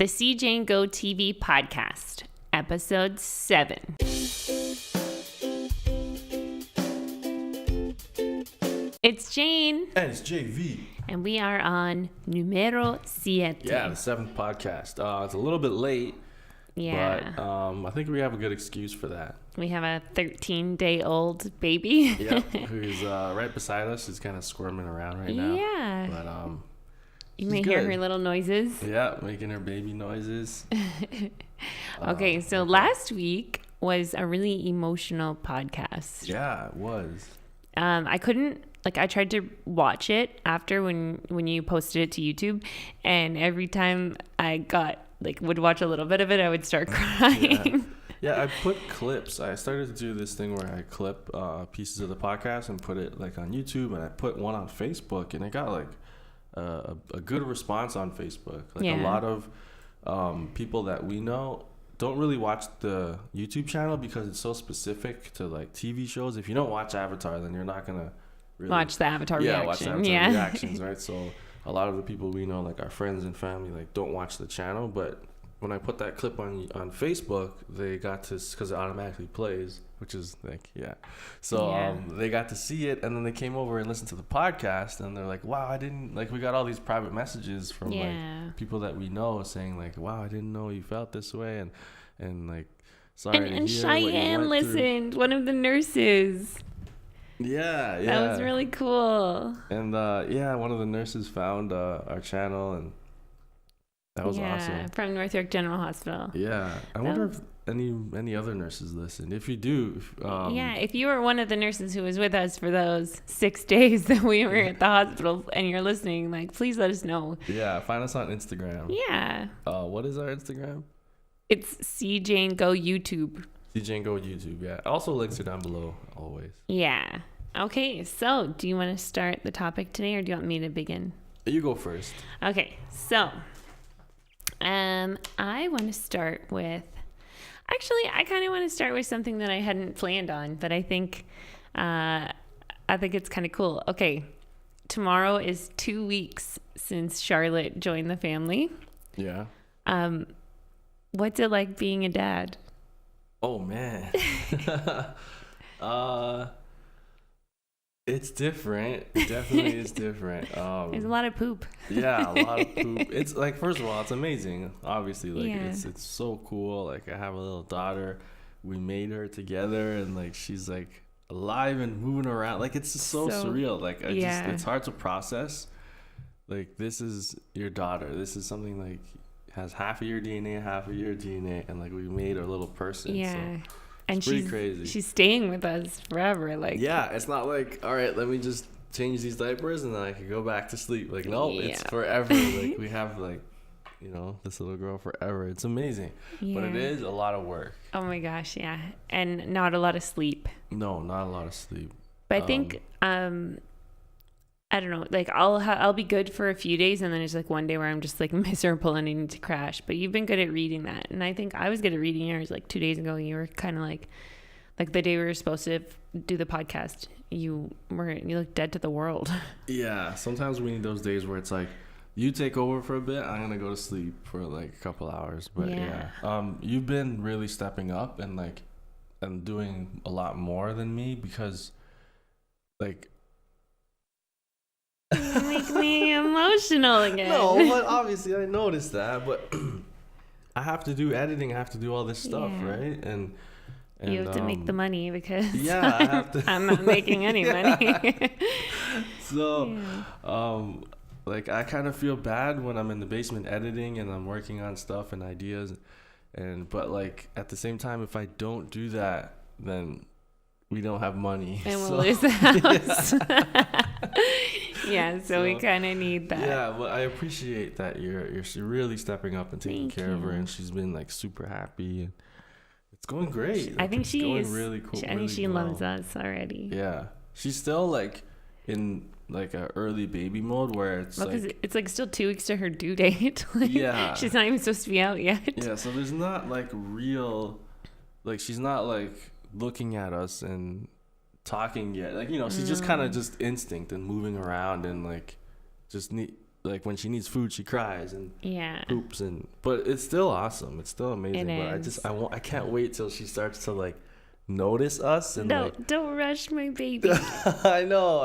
The CJ and Go TV podcast, episode 7. It's Jane. And it's JV. And we are on numero 7. Yeah, the 7th podcast. It's a little bit late. Yeah. But I think we have a good excuse for that. We have a 13-day-old baby. Yeah, who's right beside us. She's kind of squirming around right now. Yeah. But you may hear her little noises. Yeah, making her baby noises. Okay, so last week was a really emotional podcast. Yeah, it was. I couldn't, I tried to watch it after when you posted it to YouTube, and every time I got, would watch a little bit of it, I would start crying. Yeah, I put clips. I started to do this thing where I clip pieces of the podcast and put it, on YouTube, and I put one on Facebook, and it got, a good response on Facebook. A lot of people that we know don't really watch the YouTube channel because it's so specific to TV shows. If you don't watch Avatar, then you're not gonna really watch the Avatar reaction. Watch the Avatar reactions, right? So a lot of the people we know, our friends and family, don't watch the channel. But when I put that clip on Facebook, they got to, because it automatically plays, which is So they got to see it, and then they came over and listened to the podcast, and they're like, wow, I didn't, we got all these private messages from people that we know saying wow, I didn't know you felt this way, and sorry to hear and Cheyenne what you went listened, one of the nurses. Yeah. That was really cool. And one of the nurses found our channel, and that was awesome. From North York General Hospital. Yeah. I wonder if any other nurses listen. If you do, if you were one of the nurses who was with us for those 6 days that we were at the hospital and you're listening, please let us know. Yeah, find us on Instagram. Yeah. What is our Instagram? It's CJ and Go YouTube. CJ and Go YouTube, yeah. Also links are down below, always. Yeah. Okay, so do you want to start the topic today, or do you want me to begin? You go first. Okay, so I want to start with, I kind of want to start with something that I hadn't planned on, but I think it's kind of cool. Okay, tomorrow is 2 weeks since Charlotte joined the family. Yeah. What's it like being a dad? Oh man. It's different. It definitely is different. There's a lot of poop. Yeah, a lot of poop. It's first of all, it's amazing. Obviously, it's so cool. I have a little daughter. We made her together, and she's alive and moving around. It's just so surreal. It's hard to process. This is your daughter. This is something has half of your DNA, half of your DNA, and we made a little person. Yeah. So. And she's crazy. She's staying with us forever. It's not all right, let me just change these diapers and then I can go back to sleep. It's forever. We have this little girl forever. It's amazing. Yeah. But it is a lot of work. Oh my gosh, yeah. And not a lot of sleep. No, not a lot of sleep. But I think I don't know, I'll be good for a few days, and then there's one day where I'm just miserable and I need to crash. But you've been good at reading that, and I think I was good at reading yours 2 days ago. You were kind of like the day we were supposed to do the podcast, you looked dead to the world. Yeah, sometimes we need those days where it's you take over for a bit, I'm gonna go to sleep for a couple hours. But you've been really stepping up and doing a lot more than me, because you make me emotional again. No, but obviously I noticed that. But I have to do editing. I have to do all this stuff, right? And you have to make the money, because I have to. I'm not making any money. So, I kind of feel bad when I'm in the basement editing and I'm working on stuff and ideas, but at the same time, if I don't do that, then we don't have money and we'll lose the house. So we kind of need that. Yeah, but I appreciate that you're really stepping up and taking care of her, and she's been super happy. It's going great. I think she's going really cool. I think she loves us already. Yeah, she's still in a early baby mode where it's because it's still 2 weeks to her due date. She's not even supposed to be out yet. Yeah, so there's not real, she's not looking at us and talking yet. She's just kind of just instinct and moving around and just like when she needs food, she cries and Yeah. poops, but it's still awesome. It's still amazing. It But I can't wait till she starts to like notice us and No, like. don't rush my baby. I know.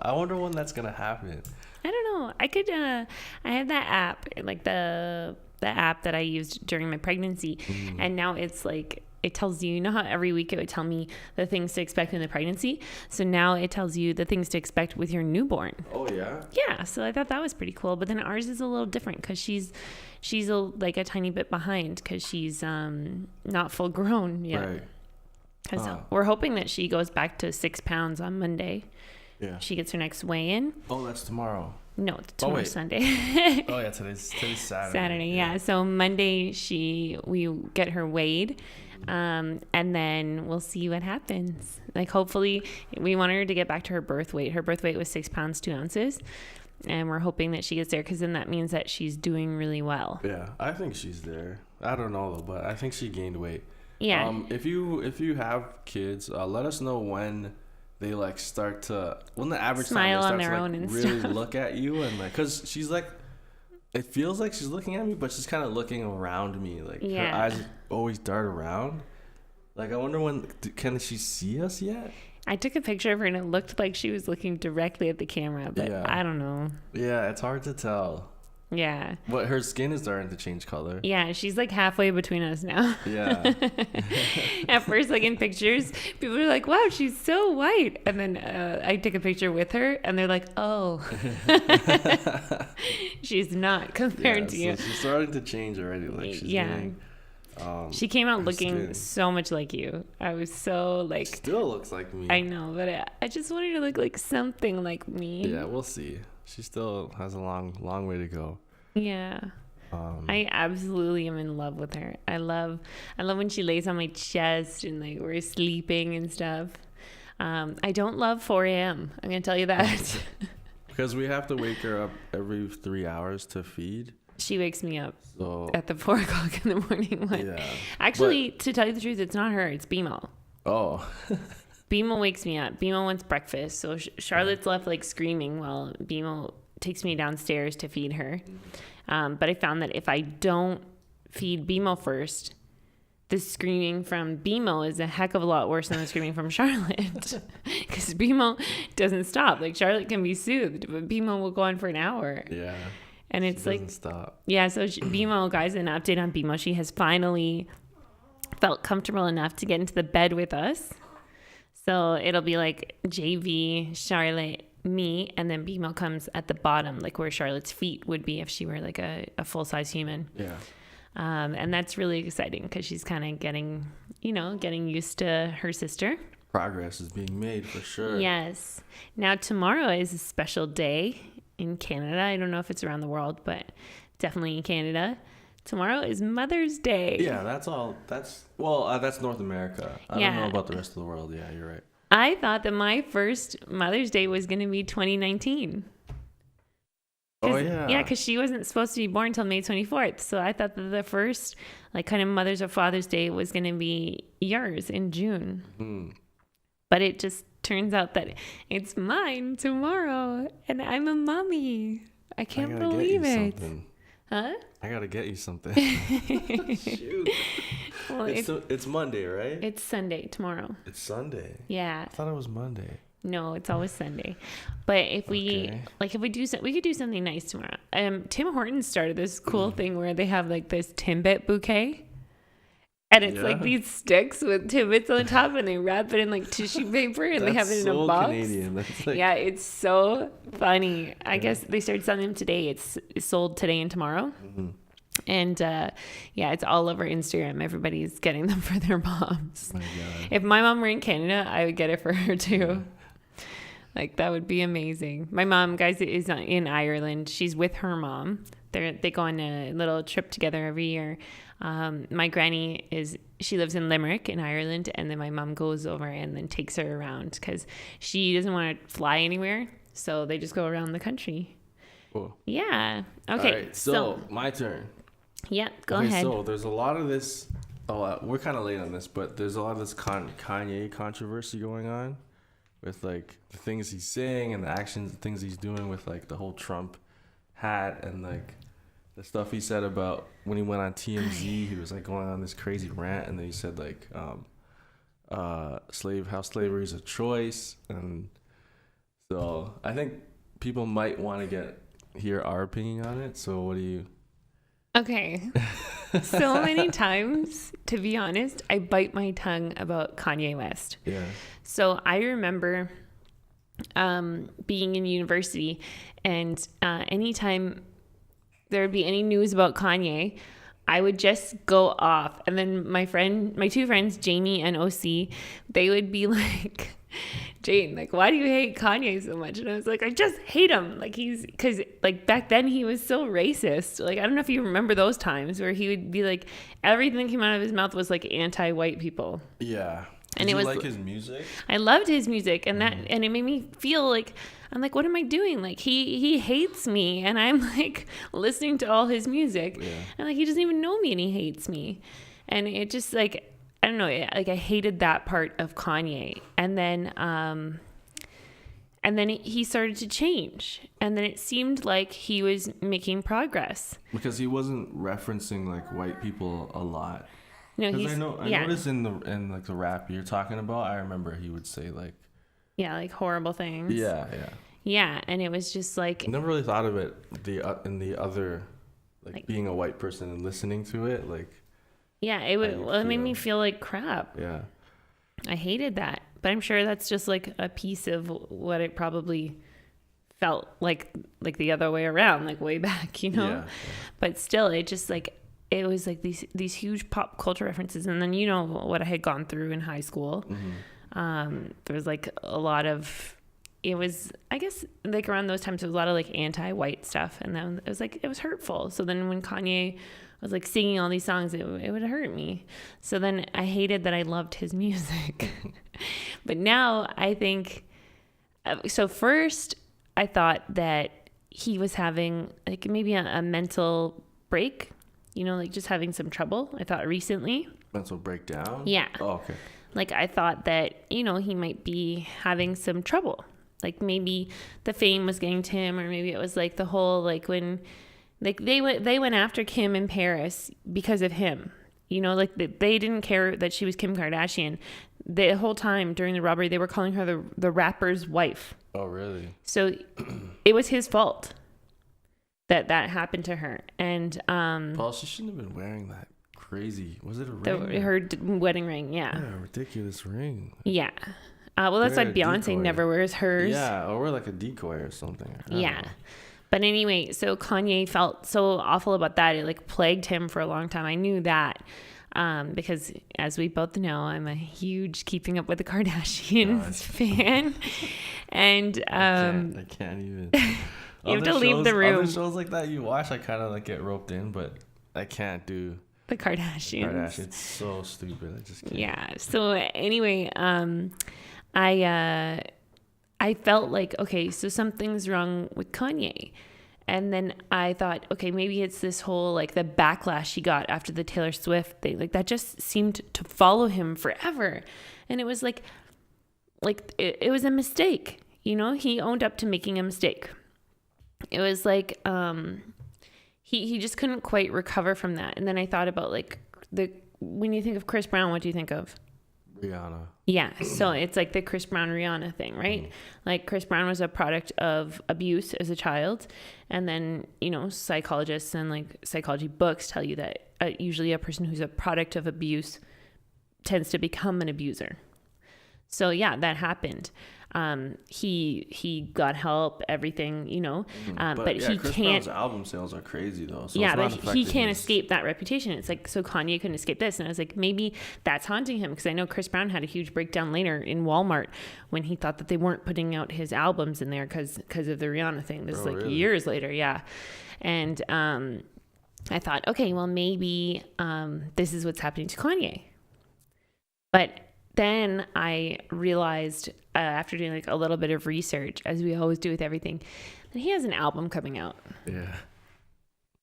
I wonder when that's gonna happen. I don't know. I could. I had that app, like the app that I used during my pregnancy, and now it's like it tells you. You know how every week it would tell me the things to expect in the pregnancy. So now it tells you the things to expect with your newborn. Oh yeah. Yeah. So I thought that was pretty cool. But then ours is a little different because she's like a tiny bit behind because she's not full grown yet. Right. Because we're hoping that she goes back to 6 pounds on Monday. Yeah. She gets her next weigh-in. Oh, that's tomorrow. No, it's tomorrow Sunday. Oh yeah, today's Saturday. Saturday, yeah. So Monday we get her weighed, and then we'll see what happens. Like hopefully, we want her to get back to her birth weight. Her birth weight was 6 pounds 2 ounces, and we're hoping that she gets there because then that means that she's doing really well. Yeah, I think she's there. I don't know though, but I think she gained weight. Yeah. If you have kids, let us know when they like start to when the average smile time on they their start own to like, and really stuff. look at you and like because she's like it feels like she's looking at me, but she's kind of looking around me. Like her eyes always dart around. Like I wonder when can she see us yet? I took a picture of her and it looked like she was looking directly at the camera, but I don't know. Yeah, it's hard to tell. Yeah. But her skin is starting to change color. Yeah, she's like halfway between us now. Yeah. At first, like in pictures, people are like, wow, she's so white. And then I take a picture with her and they're like, oh, she's not compared to you. So she's starting to change already. Like she's getting, she came out looking so much like you. I was so like. Still looks like me. I know, but I just wanted her to look like something like me. Yeah, we'll see. She still has a long way to go. Yeah. I absolutely am in love with her. I love when she lays on my chest and like we're sleeping and stuff. I don't love 4 a.m. I'm gonna tell you that. Because we have to wake her up every 3 hours to feed. She wakes me up so, at the 4 o'clock in the morning one. Yeah. Actually, to tell you the truth, it's not her. It's BMO. Oh. BMO wakes me up. BMO wants breakfast. So Charlotte's left like screaming while BMO takes me downstairs to feed her. But I found that if I don't feed BMO first, the screaming from BMO is a heck of a lot worse than the screaming from Charlotte. Because BMO doesn't stop. Like Charlotte can be soothed, but BMO will go on for an hour. Yeah. And it's she like, doesn't stop. Yeah. So BMO, guys, an update on BMO. She has finally felt comfortable enough to get into the bed with us. So it'll be like JV, Charlotte, me, and then BMO comes at the bottom, like where Charlotte's feet would be if she were like a full-size human. Yeah. And that's really exciting because she's kind of getting used to her sister. Progress is being made for sure. Yes. Now tomorrow is a special day in Canada. I don't know if it's around the world, but definitely in Canada. Tomorrow is Mother's Day. Yeah, that's North America. I don't know about the rest of the world. Yeah, you're right. I thought that my first Mother's Day was going to be 2019. Oh, yeah. Yeah, because she wasn't supposed to be born until May 24th. So I thought that the first, like, kind of Mother's or Father's Day was going to be yours in June. Mm-hmm. But it just turns out that it's mine tomorrow, and I'm a mommy. I can't believe it. Something. Huh? I gotta get you something. Shoot. Well, it's Monday, right? It's Sunday tomorrow. It's Sunday. Yeah. I thought it was Monday. No, it's always Sunday. But if we we could do something nice tomorrow. Tim Hortons started this cool thing where they have like this Timbit bouquet. And it's like these sticks with Timbits on the top, and they wrap it in like tissue paper, and they have it in a box. Canadian. That's like... Yeah, it's so funny. I guess they started selling them today. It's sold today and tomorrow. Mm-hmm. And it's all over Instagram. Everybody's getting them for their moms. Oh my God. If my mom were in Canada, I would get it for her too. Yeah. Like that would be amazing. My mom, guys, is in Ireland. She's with her mom. They go on a little trip together every year. My granny she lives in Limerick in Ireland, and then my mom goes over and then takes her around because she doesn't want to fly anywhere, so they just go around the country. Cool. Yeah. Okay. All right, so my turn. Yeah, go ahead. So there's a lot of this. We're kind of late on this, but there's a lot of this Kanye controversy going on with like the things he's saying and the actions, the things he's doing with like the whole Trump had, and like the stuff he said about when he went on TMZ, he was like going on this crazy rant, and then he said like how slavery is a choice, and so I think people might want to hear our opinion on it. So what do you? Okay. So many times, to be honest, I bite my tongue about Kanye West. Yeah. So I remember being in university, and anytime there would be any news about Kanye, I would just go off. And then my two friends, Jamie and OC, they would be like, Jane, like, why do you hate Kanye so much? And I was like, I just hate him. Like, because like back then he was so racist. Like, I don't know if you remember those times where he would be like, everything that came out of his mouth was like anti-white people. Yeah. And Did it you was like his music? I loved his music, and and it made me feel like, I'm like, what am I doing? Like, he hates me, and I'm like listening to all his music, and like he doesn't even know me, and he hates me, and it just like, I don't know, like I hated that part of Kanye, and then he started to change, and then it seemed like he was making progress because he wasn't referencing like white people a lot. No, I noticed in like the rap you're talking about, I remember he would say like, like horrible things. Yeah, and it was just like, I never really thought of it in the other, like being a white person and listening to it, like. Yeah, it made me feel like crap. Yeah, I hated that, but I'm sure that's just like a piece of what it probably felt like the other way around, like way back, you know. Yeah. But still, it just like. It was like these huge pop culture references, and then you know what I had gone through in high school. Mm-hmm. There was like a lot of, it was, I guess like around those times there was a lot of like anti-white stuff, and then it was hurtful. So then when Kanye was like singing all these songs, it would hurt me. So then I hated that I loved his music. But now I think, so first I thought that he was having like maybe a mental break. You know, like just having some trouble, I thought recently. Mental breakdown? Yeah. Oh, okay. Like I thought that, you know, he might be having some trouble. Like maybe the fame was getting to him, or maybe it was like the whole, like when, like they went after Kim in Paris because of him. You know, like they didn't care that she was Kim Kardashian. The whole time during the robbery, they were calling her the rapper's wife. Oh, really? So it was his fault that happened to her. And Paul, she shouldn't have been wearing that crazy, was it a ring? Her wedding ring. Yeah, a ridiculous ring. Yeah. Well, that's why Beyonce never wears hers. Yeah, or wear like a decoy or something. Yeah. But anyway, so Kanye felt so awful about that. It like plagued him for a long time. I knew that because, as we both know, I'm a huge Keeping Up with the Kardashians fan. And I can't even. You have to leave the room. Other shows like that you watch, I kind of like get roped in, but I can't do the Kardashians. It's so stupid. I just can't. Yeah. So anyway, I felt like, okay, so something's wrong with Kanye. And then I thought, okay, maybe it's this whole, like the backlash he got after the Taylor Swift thing. Like that just seemed to follow him forever. And it was like it was a mistake. You know, he owned up to making a mistake. It was like he just couldn't quite recover from that. And then I thought about like when you think of Chris Brown, what do you think of? Rihanna. Yeah, so it's like the Chris Brown Rihanna thing, right? Mm-hmm. Like Chris Brown was a product of abuse as a child, and then, you know, psychologists and like psychology books tell you that usually a person who's a product of abuse tends to become an abuser. So yeah, that happened. He got help, everything, you know, but he Chris can't. Brown's album sales are crazy though. So yeah, but he can't escape that reputation. It's like, so Kanye couldn't escape this. And I was like, maybe that's haunting him, because I know Chris Brown had a huge breakdown later in Walmart when he thought that they weren't putting out his albums in there because of the Rihanna thing. This is like really? Years later. Yeah. And, I thought, okay, well, maybe, this is what's happening to Kanye. But then I realized, after doing like a little bit of research, as we always do with everything, that he has an album coming out. Yeah.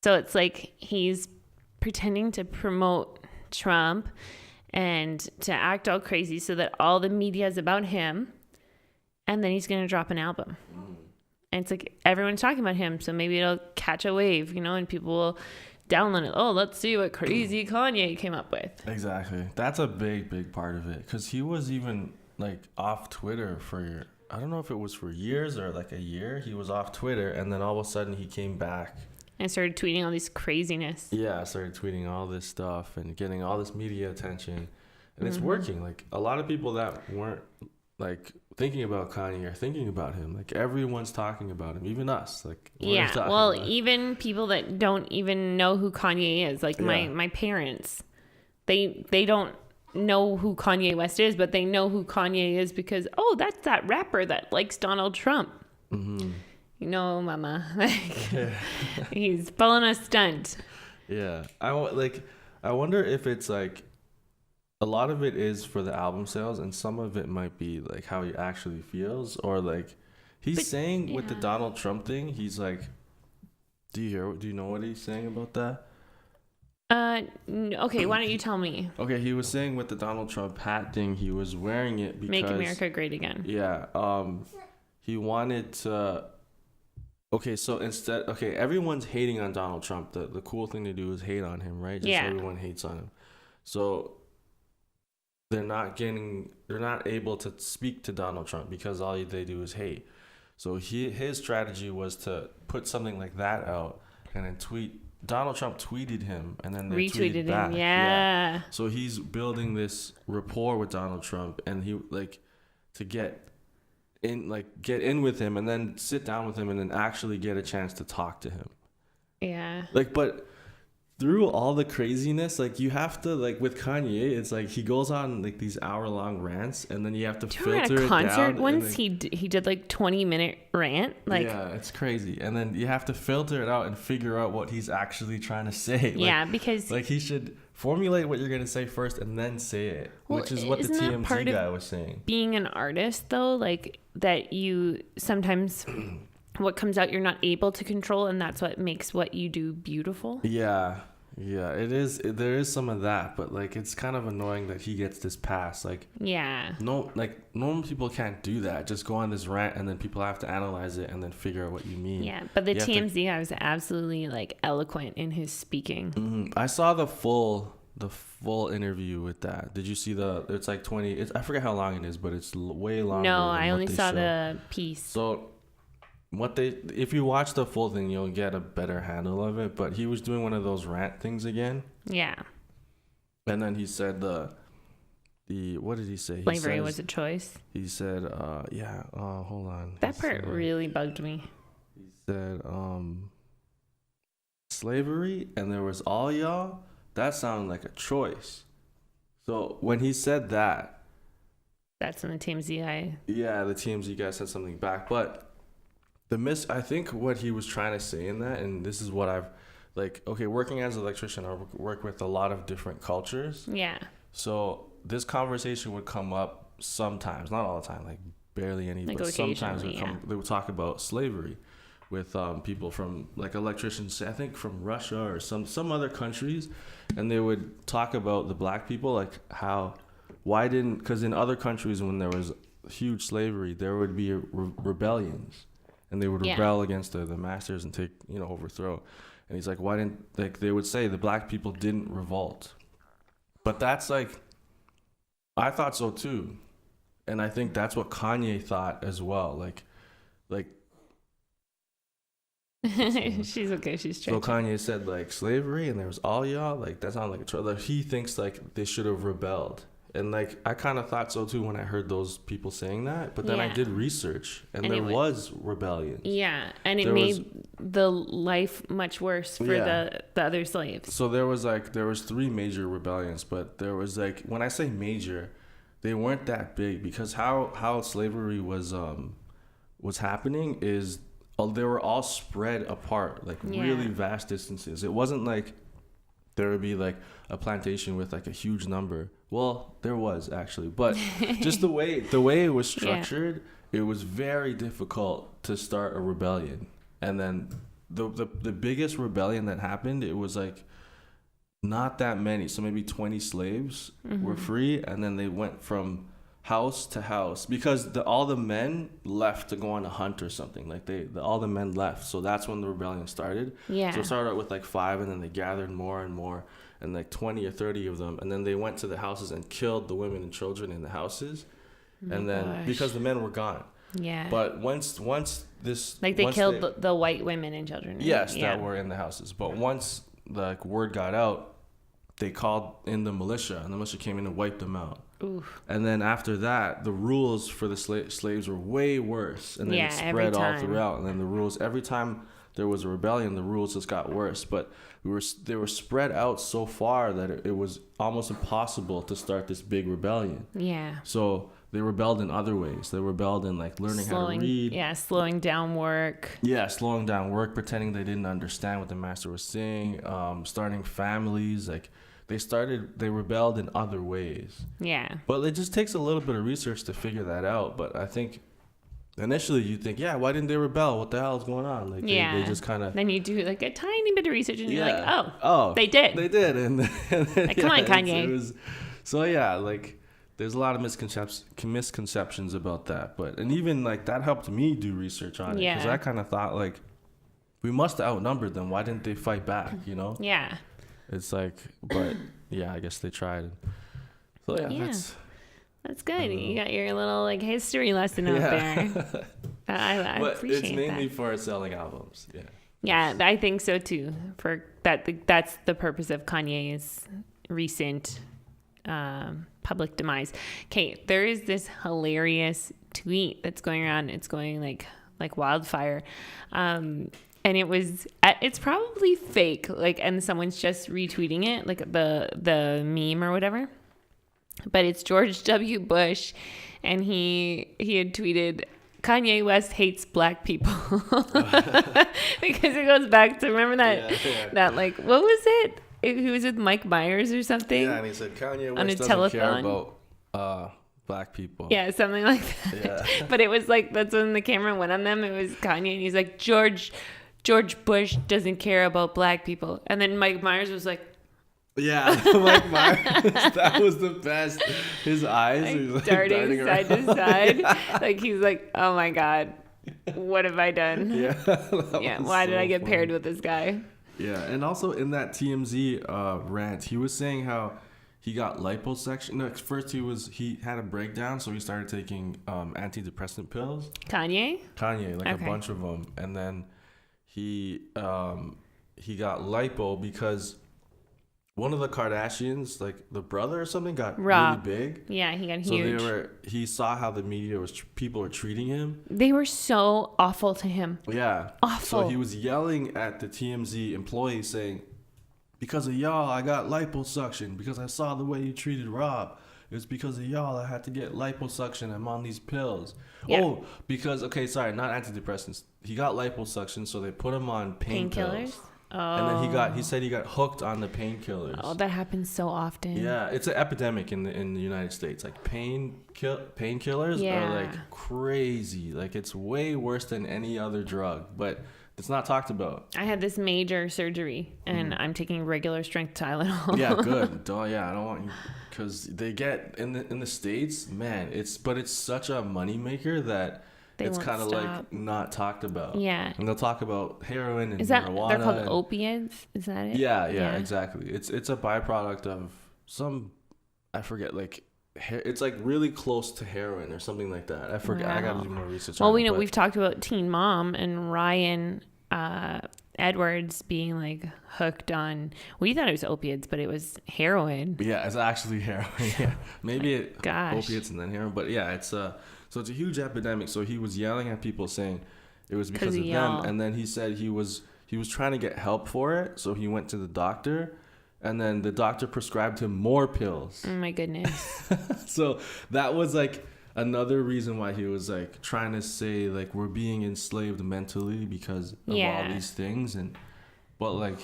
So it's like he's pretending to promote Trump and to act all crazy so that all the media is about him, and then he's going to drop an album. And it's like everyone's talking about him, so maybe it'll catch a wave, and people will download it. Oh, let's see what crazy Kanye came up with. Exactly. That's a big part of it, because he was even like off Twitter for, I don't know if it was for years or like a year. He was off Twitter, and then all of a sudden he came back and started tweeting all these craziness. Yeah, I started tweeting all this stuff and getting all this media attention, and it's working. Like a lot of people that weren't like thinking about Kanye are thinking about him. Like everyone's talking about him, even us. Like even people that don't even know who Kanye is, like my parents, they don't know who Kanye West is, but they know who Kanye is because that's that rapper that likes Donald Trump. Mama, he's pulling a stunt. Yeah, I wonder if it's like a lot of it is for the album sales, and some of it might be like how he actually feels, or like he's saying with the Donald Trump thing. He's like, do you know what he's saying about that? Okay, why don't you tell me? Okay, he was saying with the Donald Trump hat thing, he was wearing it because Make America Great Again. Yeah, he wanted to. Okay, so everyone's hating on Donald Trump. The cool thing to do is hate on him, right? Everyone hates on him. So they're not able to speak to Donald Trump because all they do is hate. So his strategy was to put something like that out and then tweet. Donald Trump tweeted him, and then they retweeted back. Him. Yeah. So he's building this rapport with Donald Trump, and he to get in with him, and then sit down with him, and then actually get a chance to talk to him. Yeah. But through all the craziness, you have to, with Kanye, it's he goes on these hour-long rants, and then you have to filter it down. At a concert once, he did 20-minute rant. Yeah, it's crazy. And then you have to filter it out and figure out what he's actually trying to say. Because he should formulate what you're going to say first and then say it, which is what the TMZ guy was saying. Being an artist, though, that you sometimes what comes out you're not able to control, and that's what makes what you do beautiful. Yeah, it is. There is some of that, but it's kind of annoying that he gets this pass. Normal people can't do that. Just go on this rant, and then people have to analyze it and then figure out what you mean. Yeah, but the TMZ guy was absolutely eloquent in his speaking. Mm-hmm. I saw the full interview with that. Did you see it's 20. I forget how long it is, but it's way longer. No, I only saw the piece. So if you watch the full thing, you'll get a better handle of it. But he was doing one of those rant things again. Yeah. And then he said what did he say? Slavery was a choice. He said, hold on. That part really bugged me. He said, slavery, and there was all y'all. That sounded like a choice. So when he said that, that's when the TMZ guy. Yeah, the TMZ guy said something back, but I think what he was trying to say in that, and this is what I've working as an electrician, I work with a lot of different cultures. Yeah. So this conversation would come up sometimes, not all the time, barely any, but sometimes they would talk about slavery with people from electricians, I think from Russia or some other countries, and they would talk about the black people, because in other countries when there was huge slavery, there would be rebellions. And they would rebel against the masters and take, overthrow. And he's like, why didn't, they would say the black people didn't revolt. But that's I thought so too. And I think that's what Kanye thought as well. She's okay. She's stretching. So Kanye said slavery, and there was all y'all. That sounds like a troll. He thinks they should have rebelled. And I kind of thought so too when I heard those people saying that, but then I did research, and there was rebellion. Yeah, and it made the life much worse for the other slaves. So there was 3 major rebellions, but there was when I say major, they weren't that big, because how slavery was happening is they were all spread apart, really vast distances. It wasn't there would be a plantation with a huge number. Well, there was actually, but just the way it was structured, it was very difficult to start a rebellion. And then the biggest rebellion that happened, it was not that many. So maybe 20 slaves were free, and then they went from house to house because all the men left to go on a hunt or something. Like all the men left, so that's when the rebellion started. Yeah. So it started out with like 5, and then they gathered more and more, and like 20 or 30 of them, and then they went to the houses and killed the women and children in the houses, and then because the men were gone. Yeah. But once this like they killed the white women and children. Right? Yes, that were in the houses. But once the word got out, they called in the militia, and the militia came in and wiped them out. Oof. And then after that, the rules for the slaves were way worse, and then it spread all throughout. And then the rules, every time there was a rebellion, the rules just got worse. But they were spread out so far that it was almost impossible to start this big rebellion. Yeah. So they rebelled in other ways. They rebelled in like learning how to read. Yeah, slowing down work. Yeah, slowing down work, pretending they didn't understand what the master was saying, starting families. Like they rebelled in other ways. Yeah. But it just takes a little bit of research to figure that out. But I think initially you think, yeah, why didn't they rebel? What the hell is going on? Like they just kind of. Then you do like a tiny bit of research and you're like, oh, they did. They did. And like, come on, Kanye. So yeah, like there's a lot of misconceptions about that. And even like that helped me do research on it. Because I kind of thought like, we must have outnumbered them. Why didn't they fight back, you know? Yeah. It's like, but yeah, I guess they tried. So yeah. That's good. You got your little like history lesson out there. I appreciate that. It's mainly for selling albums. Yeah. Yeah, I think so too. For that's the purpose of Kanye's recent public demise. Okay, there is this hilarious tweet that's going around. It's going like wildfire. And it's probably fake, like, and someone's just retweeting it, like the meme or whatever. But it's George W. Bush, and he had tweeted, Kanye West hates black people. Because it goes back to, remember that like, what was it? He was with Mike Myers or something? Yeah, and he said Kanye West doesn't care about black people. Yeah, something like that. Yeah. But it was like, that's when the camera went on them. It was Kanye, and he's like, George Bush doesn't care about black people. And then Mike Myers was like, yeah, Mike Myers, that was the best. His eyes like darting side to side. Like he's like, oh my God, what have I done? Yeah. Why did I get paired with this guy? Yeah, and also in that TMZ rant, he was saying how he got liposuction. No, first he had a breakdown, so he started taking antidepressant pills. Kanye, like a bunch of them, and then he got lipo because one of the Kardashians, like the brother or something, got really big. Yeah, he got huge. So he saw how the media people were treating him. They were so awful to him. Yeah. Awful. So he was yelling at the TMZ employees saying, because of y'all, I got liposuction. Because I saw the way you treated Rob. It was because of y'all I had to get liposuction. I'm on these pills. Yeah. Oh, because, not antidepressants. He got liposuction, so they put him on painkillers. Oh. And then he said he got hooked on the painkillers. Oh, that happens so often. Yeah, it's an epidemic in the United States. Like painkillers are like crazy. Like it's way worse than any other drug, but it's not talked about. I had this major surgery, and I'm taking regular strength Tylenol. Yeah, good. I don't want you, because they get in the States, man. It's such a moneymaker that. It's kind of like not talked about. Yeah. And they'll talk about heroin and marijuana. They're called opiates? Is that it? Yeah, exactly. It's a byproduct of some, I forget, like, it's like really close to heroin or something like that. I forget. Wow. I got to do more research on it. Well, we've talked about Teen Mom and Ryan Edwards being like hooked on, we thought it was opiates, but it was heroin. Yeah, it's actually heroin. Yeah. Maybe opiates and then heroin. But yeah, so it's a huge epidemic. So he was yelling at people saying it was because of them. And then he said he was trying to get help for it. So he went to the doctor, and then the doctor prescribed him more pills. Oh my goodness. So that was like another reason why he was like trying to say like we're being enslaved mentally because of all these things. But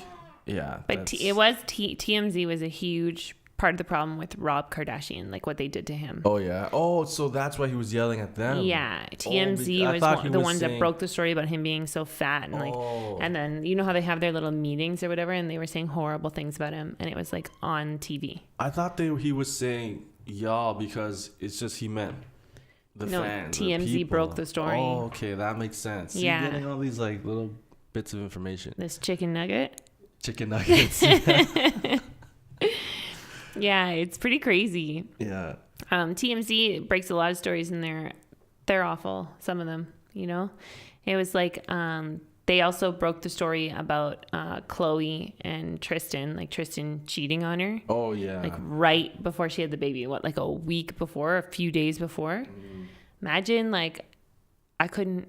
TMZ was a huge part of the problem with Rob Kardashian, like what they did to him. Oh yeah. Oh, so that's why he was yelling at them. Yeah, TMZ was the ones that broke the story about him being so fat and and then you know how they have their little meetings or whatever, and they were saying horrible things about him, and it was like on TV. I thought he was saying y'all because it's just he meant the fans. TMZ broke the story. Oh, okay, that makes sense. Yeah. You're getting all these like little bits of information. This chicken nugget. Chicken nuggets. Yeah, it's pretty crazy. Yeah. TMZ breaks a lot of stories and they're awful. Some of them, you know, it was like, they also broke the story about Chloe and Tristan, like Tristan cheating on her. Oh yeah. Like right before she had the baby. What, like a week before, a few days before? Imagine, like, I couldn't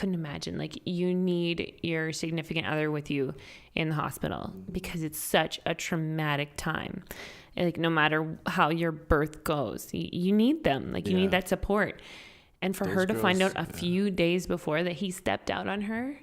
imagine. Like, you need your significant other with you in the hospital because it's such a traumatic time. Like, no matter how your birth goes, you need them. Like, you need that support. And for her to find out a few days before that he stepped out on her.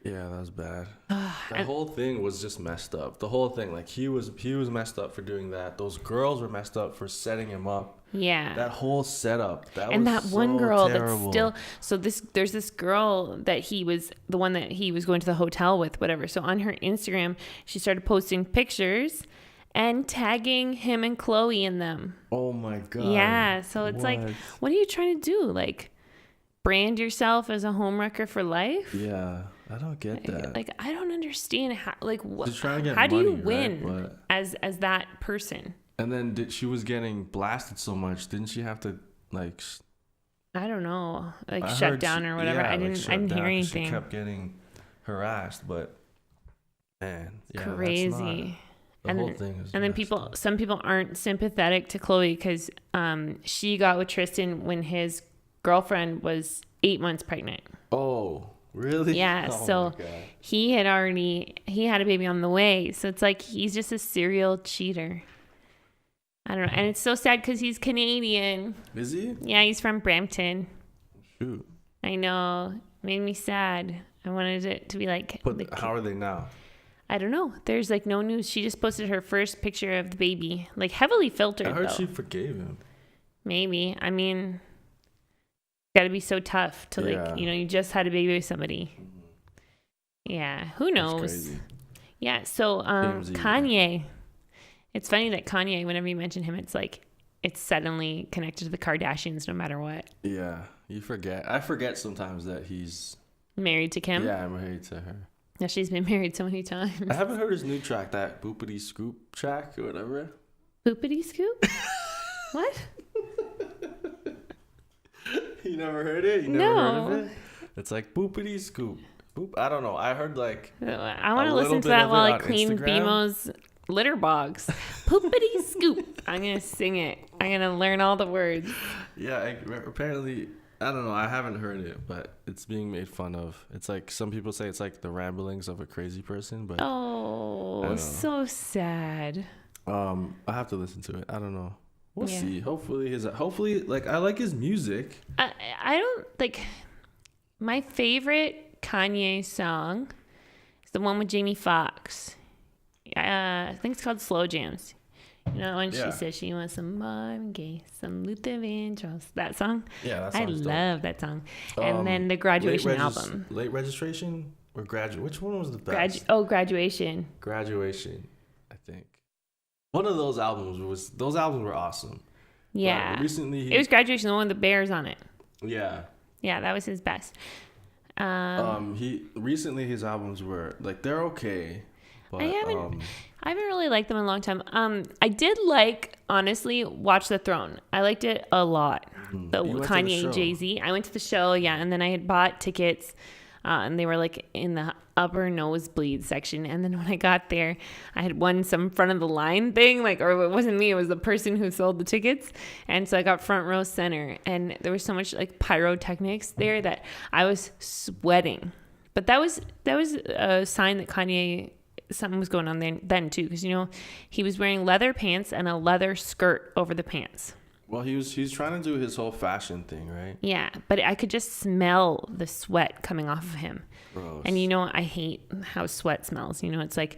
Yeah, that was bad. The whole thing was just messed up. The whole thing, like he was messed up for doing that. Those girls were messed up for setting him up. Yeah. That whole setup. And that one girl terrible. that's still there's this girl that he was the one that he was going to the hotel with, whatever. So on her Instagram, she started posting pictures and tagging him and Chloe in them. Oh my God. Yeah. So it's like, what are you trying to do? Like, brand yourself as a homewrecker for life? Yeah. I don't get that. Like, I don't understand how, like, what, how do you money, win right? as that person? And then she was getting blasted so much. Didn't she have to, like... I don't know. Like, shut down or whatever. Yeah, I didn't hear anything. She kept getting harassed, but... Man. Yeah, crazy. The whole thing is... And then some people aren't sympathetic to Chloe because she got with Tristan when his girlfriend was 8 months pregnant. Oh, really? Yeah. So he had a baby on the way. So it's like he's just a serial cheater. I don't know. And it's so sad because he's Canadian. Is he? Yeah, he's from Brampton. Shoot. I know. Made me sad. I wanted it to be like... But how are they now? I don't know. There's like no news. She just posted her first picture of the baby. Like heavily filtered, I heard though. she forgave him. Maybe. I mean... Gotta be so tough to like, you just had a baby with somebody. Yeah, who knows? That's crazy. Yeah, so Kanye. It's funny that Kanye, whenever you mention him, it's like it's suddenly connected to the Kardashians no matter what. Yeah, you forget. I forget sometimes that he's married to Kim. Yeah, I'm married to her. Yeah, she's been married so many times. I haven't heard his new track, that Boopity Scoop track or whatever. Boopity Scoop? What? You never heard it? You never heard of it? It's like boopity scoop. Boop. I don't know. I heard like... I want to listen to that while I clean BMO's litter box. Poopity scoop. I'm going to sing it. I'm going to learn all the words. Yeah, apparently... I don't know. I haven't heard it, but it's being made fun of. It's like some people say it's like the ramblings of a crazy person, but... Oh, so sad. I have to listen to it. I don't know. We'll see. Hopefully, like, I like his music. I don't, like, my favorite Kanye song is the one with Jamie Foxx. I think it's called Slow Jams. You know, when she says she wants some Marvin Gaye, some Luther Vandross. That song? Yeah, that song's dope. I love that song. And then the Graduation album. Late Registration or Graduate? Which one was the best? Graduation. Graduation, I think. One of those albums were awesome. Yeah. But recently it was Graduation, the one with the bears on it. Yeah. Yeah, that was his best. Recently his albums were like, they're okay. But, I haven't really liked them in a long time. I did honestly, Watch the Throne. I liked it a lot. The Kanye Jay-Z. I went to the show, and then I had bought tickets. And they were like in the upper nosebleed section. And then when I got there, I had won some front of the line thing, or it wasn't me, it was the person who sold the tickets. And so I got front row center, and there was so much like pyrotechnics there that I was sweating. But that was a sign that Kanye, something was going on then too, because he was wearing leather pants and a leather skirt over the pants. Well, he's trying to do his whole fashion thing, right? Yeah, but I could just smell the sweat coming off of him. Gross. And I hate how sweat smells. It's like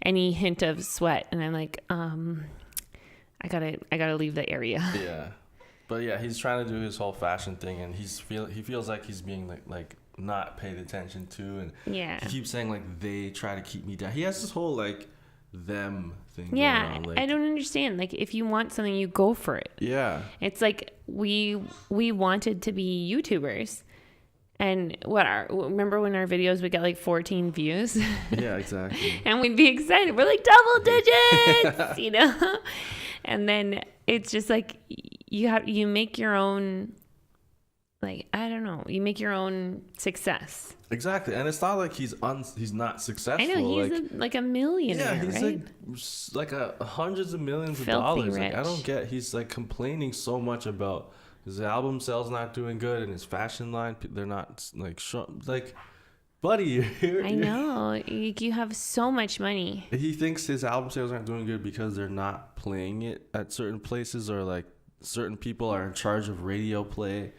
any hint of sweat, and I'm like, I gotta leave the area. Yeah, but yeah, he's trying to do his whole fashion thing, and he feels like he's being like not paid attention to, and he keeps saying like they try to keep me down. He has this whole like them thing Yeah, going on. Like, I don't understand. Like, if you want something, you go for it. yeah. It's like we wanted to be YouTubers. And remember when our videos would get like 14 views? Yeah, exactly. And we'd be excited. We're like double digits, you know? And then it's just like you make your own, like, I don't know, you make your own success. Exactly. And it's not like he's not successful. I know, he's like, a millionaire, yeah, he's right? like hundreds of millions of Filthy dollars. rich. Like, I don't get, he's like complaining so much about his album sales not doing good and his fashion line, they're not like buddy. I know, you have so much money. He thinks his album sales aren't doing good because they're not playing it at certain places, or like certain people are in charge of radio play.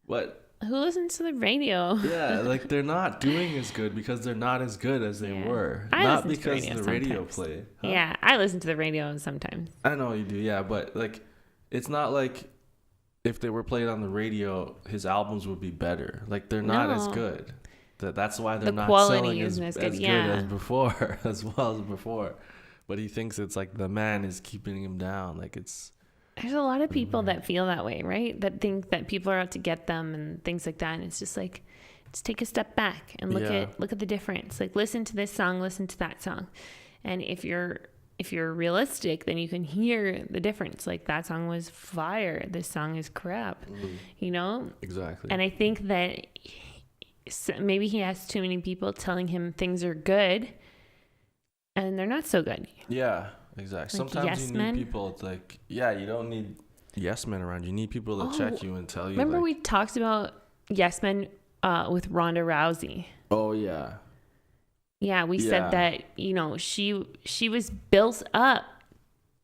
But who listens to the radio? yeah, like they're not doing as good because they're not as good as they were. I Not listen to because the radio sometimes. play. Huh? Yeah, I listen to the radio sometimes. I know you do, yeah, but like it's not like if they were played on the radio, his albums would be better. Like they're not as good. That's why they're not selling as good as before, as well as before. But he thinks it's like the man is keeping him down. Like it's. There's a lot of people that feel that way, right? That think that people are out to get them and things like that. And it's just like, just take a step back and look at the difference. Like, listen to this song, listen to that song. And if you're realistic, then you can hear the difference. Like, that song was fire. This song is crap, you know? Exactly. And I think that maybe he has too many people telling him things are good and they're not so good. Yeah, exactly. Like sometimes yes you need men. people. It's like, yeah, you don't need yes men around. You need people to check you and tell you. Remember like, we talked about yes men with Ronda Rousey. Oh yeah. Yeah, we said that, you know, she was built up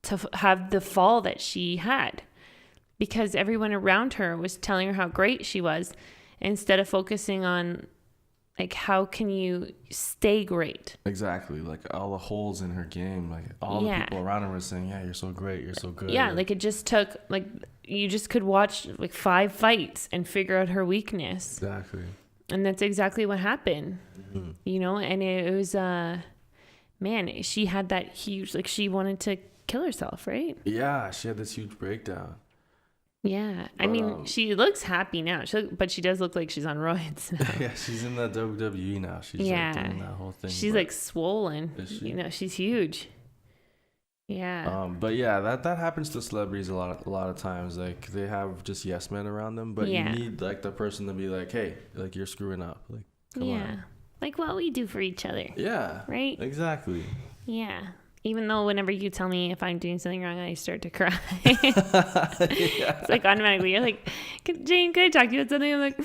to have the fall that she had because everyone around her was telling her how great she was instead of focusing on, like, how can you stay great? Exactly. Like all the holes in her game. Like all the people around her were saying, yeah, you're so great. You're so good. Yeah, like it just took, like, you just could watch like 5 fights and figure out her weakness. Exactly. And that's exactly what happened, you know? And it was, man, she had that huge, like, she wanted to kill herself, right? Yeah, she had this huge breakdown. Yeah. I mean, she looks happy now, but she does look like she's on roids now. Yeah, she's in the WWE now. She's like doing that whole thing. She's like swollen. Is she? You know, she's huge. Yeah. But yeah, that happens to celebrities a lot of times. Like they have just yes men around them, but you need like the person to be like, hey, like you're screwing up. Like come on. Like what we do for each other. Yeah. Right? Exactly. Yeah. Even though whenever you tell me if I'm doing something wrong, I start to cry. It's like automatically. You're like, Jane, could I talk to you about something? I'm like,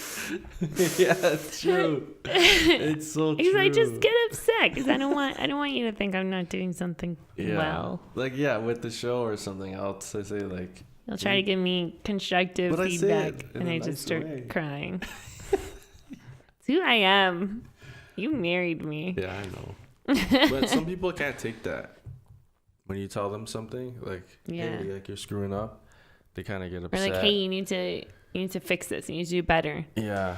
yeah, it's true. It's so true. Because I just get upset because I don't want you to think I'm not doing something well. Like with the show or something, I'll say like. You'll try to give me constructive feedback, and I just start crying. It's who I am. You married me. Yeah, I know. But some people can't take that. When you tell them something like, hey, like you're screwing up, they kind of get upset. Or like, hey, you need to fix this. You need to do better. Yeah.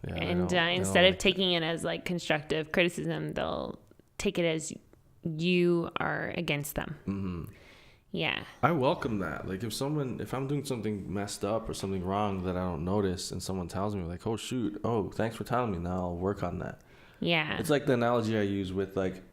And instead of taking it as like constructive criticism, they'll take it as you are against them. Mm-hmm. Yeah. I welcome that. Like if I'm doing something messed up or something wrong that I don't notice, and someone tells me like, oh shoot, oh thanks for telling me. Now I'll work on that. Yeah. It's like the analogy I use with like,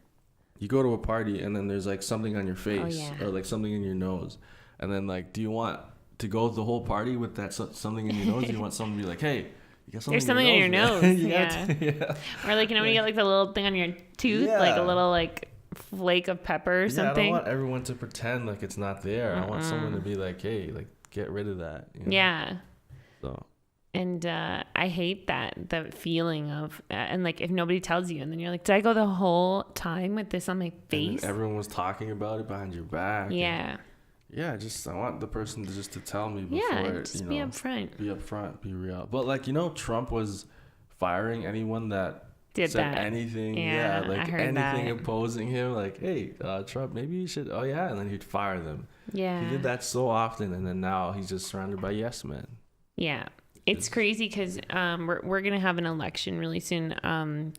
you go to a party and then there's like something on your face or like something in your nose, and then like, do you want to go the whole party with that something in your nose? Do you want someone to be like, hey, you got something there's something in your nose? Yeah. Or like, you know, when you get like the little thing on your tooth, like a little like flake of pepper or something. I don't want everyone to pretend like it's not there. I want someone to be like, hey, like get rid of that. You know? Yeah. So. And I hate the feeling of, and like if nobody tells you, and then you're like, did I go the whole time with this on my face? Everyone was talking about it behind your back. Yeah. I want the person to tell me before. Yeah, just be upfront. Be upfront, be real. But like, you know, Trump was firing anyone that said anything. Yeah, like anything opposing him. Like, hey, Trump, maybe you should. Oh yeah, and then he'd fire them. Yeah. He did that so often, and then now he's just surrounded by yes men. Yeah. It's crazy because we're going to have an election really soon,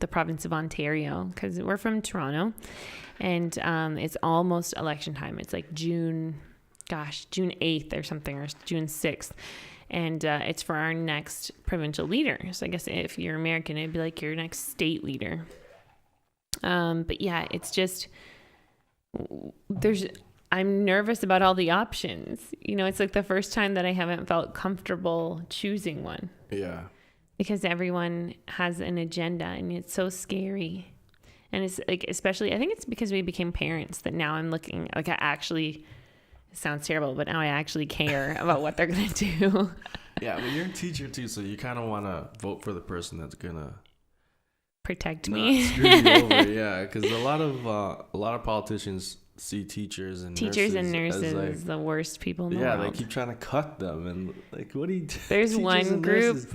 the province of Ontario, because we're from Toronto, and it's almost election time. It's like June 8th or something, or June 6th. And it's for our next provincial leader. So I guess if you're American, it'd be like your next state leader. But yeah, it's just, I'm nervous about all the options. You know, it's like the first time that I haven't felt comfortable choosing one. Yeah. Because everyone has an agenda and it's so scary. And it's like, especially, I think it's because we became parents that now I'm looking, like I actually, it sounds terrible, but now I actually care about what they're going to do. Yeah, I mean, you're a teacher too, so you kind of want to vote for the person that's going to protect me. Screw you over, yeah, because a lot of politicians see teachers and nurses as like, the worst people in the world. Yeah, they keep trying to cut them, and like, what do you do? There's one group,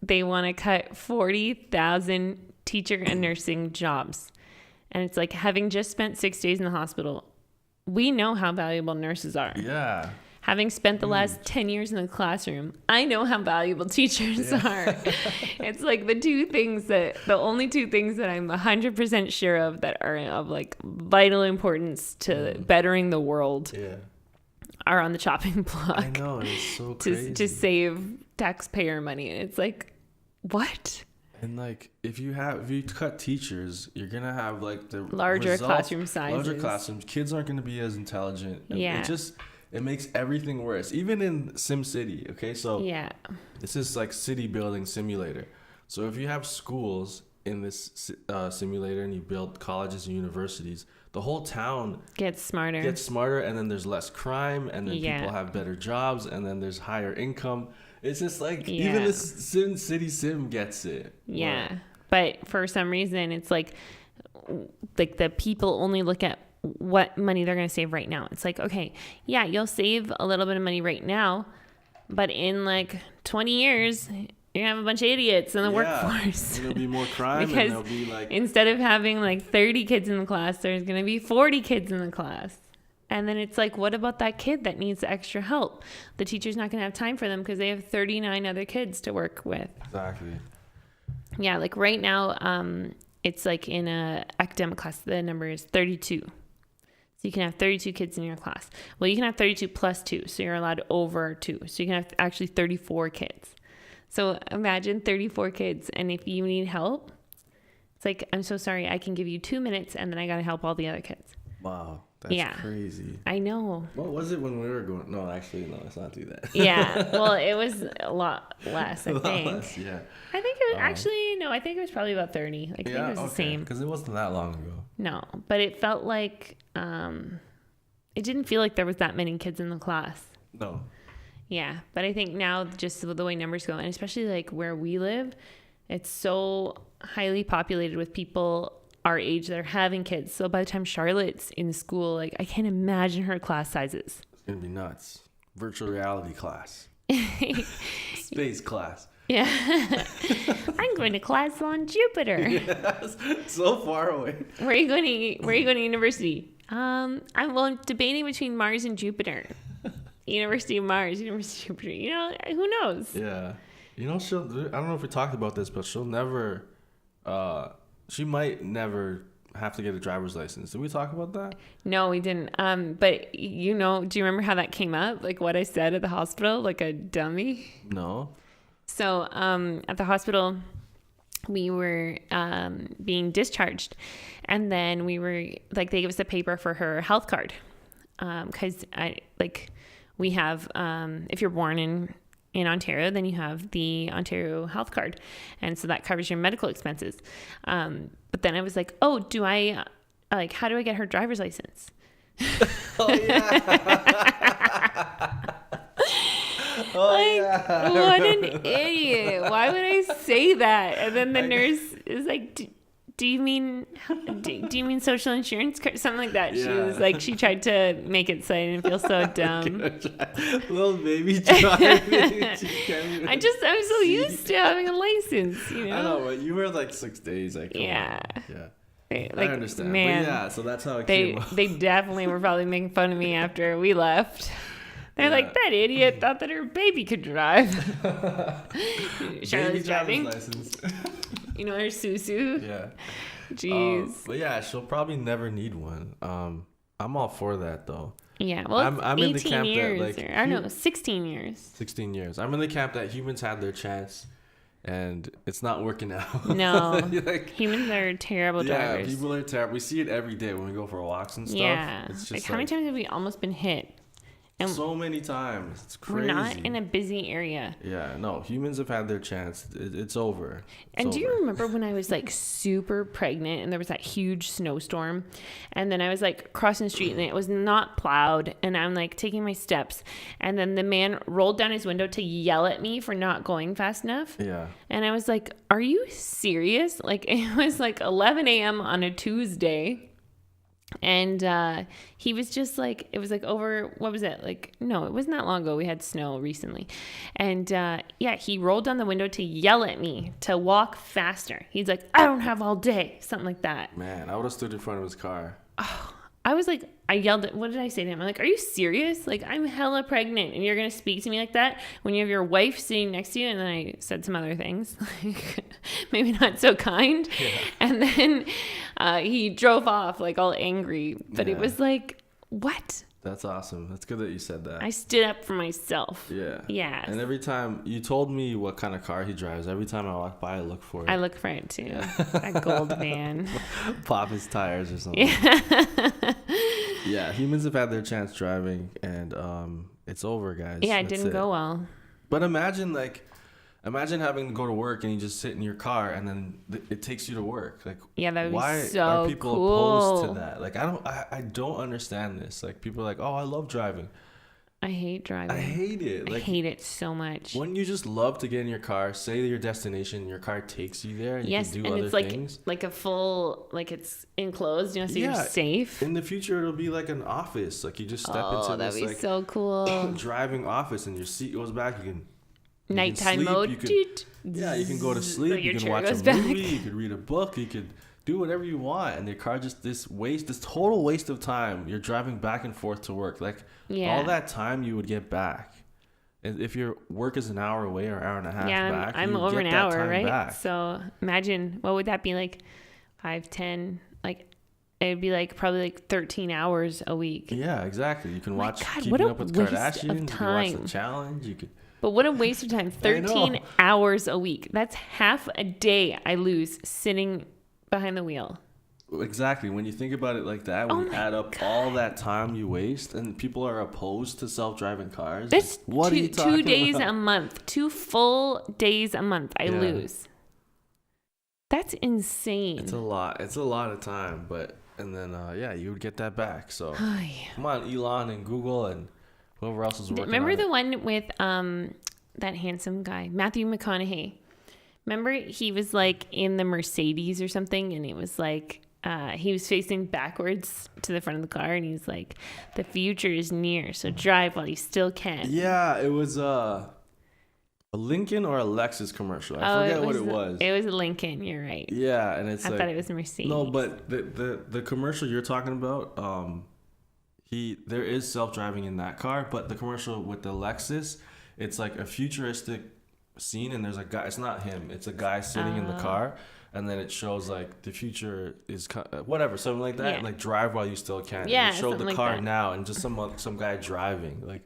they want to cut 40,000 teacher and nursing jobs. And it's like, having just spent 6 days in the hospital, we know how valuable nurses are. Yeah. Having spent the last 10 years in the classroom, I know how valuable teachers are. It's like the only two things that I'm 100% sure of that are of like vital importance to bettering the world are on the chopping block. I know, it's so crazy. To save taxpayer money. And it's like, what? And like, if you cut teachers, you're gonna have like the larger classroom sizes. Larger classrooms. Kids aren't gonna be as intelligent. Yeah. It makes everything worse. Even in Sim City. Okay, so this is like city building simulator. So if you have schools in this simulator and you build colleges and universities, the whole town gets smarter, and then there's less crime, and then people have better jobs, and then there's higher income. It's just like even the Sim City Sim gets it. Yeah. But for some reason, it's like the people only look at what money they're going to save right now. It's like, okay, yeah, you'll save a little bit of money right now, but in like 20 years, you're going to have a bunch of idiots in the workforce. There'll be more crime. Because and there'll be like, instead of having like 30 kids in the class, there's going to be 40 kids in the class. And then it's like, what about that kid that needs extra help? The teacher's not going to have time for them because they have 39 other kids to work with. Exactly. Yeah, like right now, it's like in a academic class, the number is 32. So you can have 32 kids in your class. Well, you can have 32 plus 2, so you're allowed over 2. So you can have actually 34 kids. So imagine 34 kids, and if you need help, it's like, I'm so sorry, I can give you 2 minutes, and then I got to help all the other kids. Wow, that's crazy. I know. What was it when we were going? No, actually, no, let's not do that. Yeah, well, it was a lot less, I think. Less, yeah. I think it was actually, no, I think it was probably about 30. Like, I think it was the same. Because it wasn't that long ago. No, but it felt like, it didn't feel like there was that many kids in the class. No. Yeah, but I think now just the way numbers go, and especially like where we live, it's so highly populated with people our age that are having kids. So by the time Charlotte's in school, like I can't imagine her class sizes. It's gonna be nuts. Virtual reality class. Space class. Yeah. I'm going to class on Jupiter. Yes, so far away. Where are you going to university? I'm debating between Mars and Jupiter. University of Mars, University of Jupiter. You know, who knows? Yeah. You know, I don't know if we talked about this, but she might never have to get a driver's license. Did we talk about that? No, we didn't. But do you remember how that came up? Like what I said at the hospital, like a dummy? No. So, at the hospital, we were being discharged, and then we were like, they gave us a paper for her health card, because we have, if you're born in Ontario, then you have the Ontario health card, and so that covers your medical expenses. But then I was like, oh, how do I get her driver's license? Oh yeah. What an idiot. Why would I say that? And then the nurse is like, do you mean social insurance card? Something like that. She was like, she tried to make it so I didn't feel so dumb. Little baby driving. I'm so used to having a license, I know, but you were like 6 days. Yeah. I understand. Man, but yeah, so that's how it came up. They definitely were probably making fun of me after we left. They're like, that idiot thought that her baby could drive. Baby Charlotte's driving. license. You know, her Susu. Yeah. Jeez. But yeah, she'll probably never need one. I'm all for that though. Yeah, well, I'm 18 in the camp years. that, like, I don't know, 16 years. 16 years. I'm in the camp that humans had their chance, and it's not working out. No, like, humans are terrible drivers. Yeah, people are terrible. We see it every day when we go for walks and stuff. Yeah, It's just like how many times have we almost been hit? And so many times. It's crazy. we're not in a busy area. Yeah, no, humans have had their chance. It's over. And do you remember when I was like super pregnant and there was that huge snowstorm, and then I was like crossing the street and it was not plowed, and I'm like taking my steps, and then the man rolled down his window to yell at me for not going fast enough. Yeah. And I was like, are you serious? Like, it was like 11 a.m. on a Tuesday. And he was just like, it was like over, what was it? Like, no, it wasn't that long ago. We had snow recently. And yeah, he rolled down the window to yell at me to walk faster. He's like, I don't have all day. Something like that. Man, I would have stood in front of his car. Oh, I was like, I yelled at, what did I say to him? I'm like, are you serious? Like, I'm hella pregnant and you're going to speak to me like that when you have your wife sitting next to you? And then I said some other things, like maybe not so kind. Yeah. And then he drove off like all angry, but it was like, what? That's awesome. That's good that you said that. I stood up for myself. Yeah. Yeah. And every time you told me what kind of car he drives, every time I walk by, I look for it. I look for it too. Yeah. That gold van. Pop his tires or something. Yeah. Yeah. Humans have had their chance driving, and it's over, guys. Yeah, it didn't go well. But imagine having to go to work and you just sit in your car and then it takes you to work. Like, yeah, that would why be so are people cool. opposed to that? Like, I don't understand this. Like, people are like, oh, I love driving. I hate driving. I hate it. Like, I hate it so much. Wouldn't you just love to get in your car, say your destination, your car takes you there, and you can do other things? Like a full, like it's enclosed, you know, so you're safe. In the future, it'll be like an office. Like, you just step into this, that'd be like, so cool. driving office, and your seat goes back. You can nighttime sleep, mode. you can go to sleep. You can watch a movie. You could read a book. You could do whatever you want. And your car just this total waste of time. You're driving back and forth to work. Like, all that time you would get back. And if your work is an hour away or hour and a half back, I'm over an hour, right? Back. So imagine, what would that be like? 5, 10, like it'd be like probably like 13 hours a week. Yeah, exactly. You can watch God, Keeping Up with Kardashians. You can watch The Challenge. You could. But what a waste of time. 13 hours a week. That's half a day I lose sitting behind the wheel. Exactly. When you think about it like that, when you add up all that time you waste, and people are opposed to self-driving cars. That's what are you talking 2 days about? a month. 2 full days a month I lose. That's insane. It's a lot. It's a lot of time. And then, you would get that back. So, come on, Elon and Google and whoever else is working Remember on the one with that handsome guy, Matthew McConaughey? Remember he was like in the Mercedes or something, and it was like he was facing backwards to the front of the car, and he was like, the future is near, so drive while you still can. Yeah, it was a Lincoln or a Lexus commercial. I forget what it was. It was a Lincoln, you're right. Yeah, and it's I thought it was a Mercedes. No, but the commercial you're talking about, there is self-driving in that car, but the commercial with the Lexus, it's like a futuristic scene, and there's a guy. It's not him. It's a guy sitting in the car, and then it shows like the future is whatever, something like that. Like, drive while you still can. Yeah, and it showed the like car that. now, and just some guy driving. Like,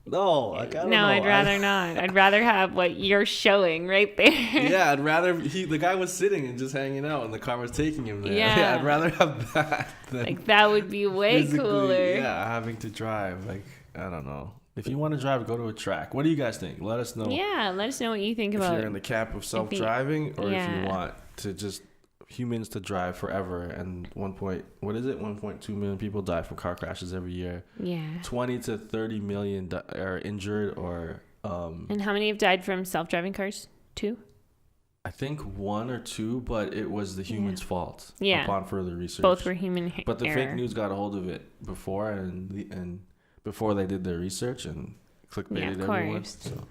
no, like, I don't know. No, I'd rather not. I'd rather have what you're showing right there. Yeah, I'd rather the guy was sitting and just hanging out, and the car was taking him there. Yeah, I'd rather have that than like that would be way cooler. Yeah, having to drive. Like, I don't know. If you want to drive, go to a track. What do you guys think? Let us know. Yeah, let us know what you think about it. If you're in the camp of self-driving, or if you want to just humans to drive forever. And 1.2 million people die from car crashes every year. Yeah. 20 to 30 million are injured or. And how many have died from self-driving cars? 2? I think 1 or 2, but it was the human's fault. Yeah. Upon further research. Both were human error. But the fake news got a hold of it before and before they did their research and clickbaited everyone. So.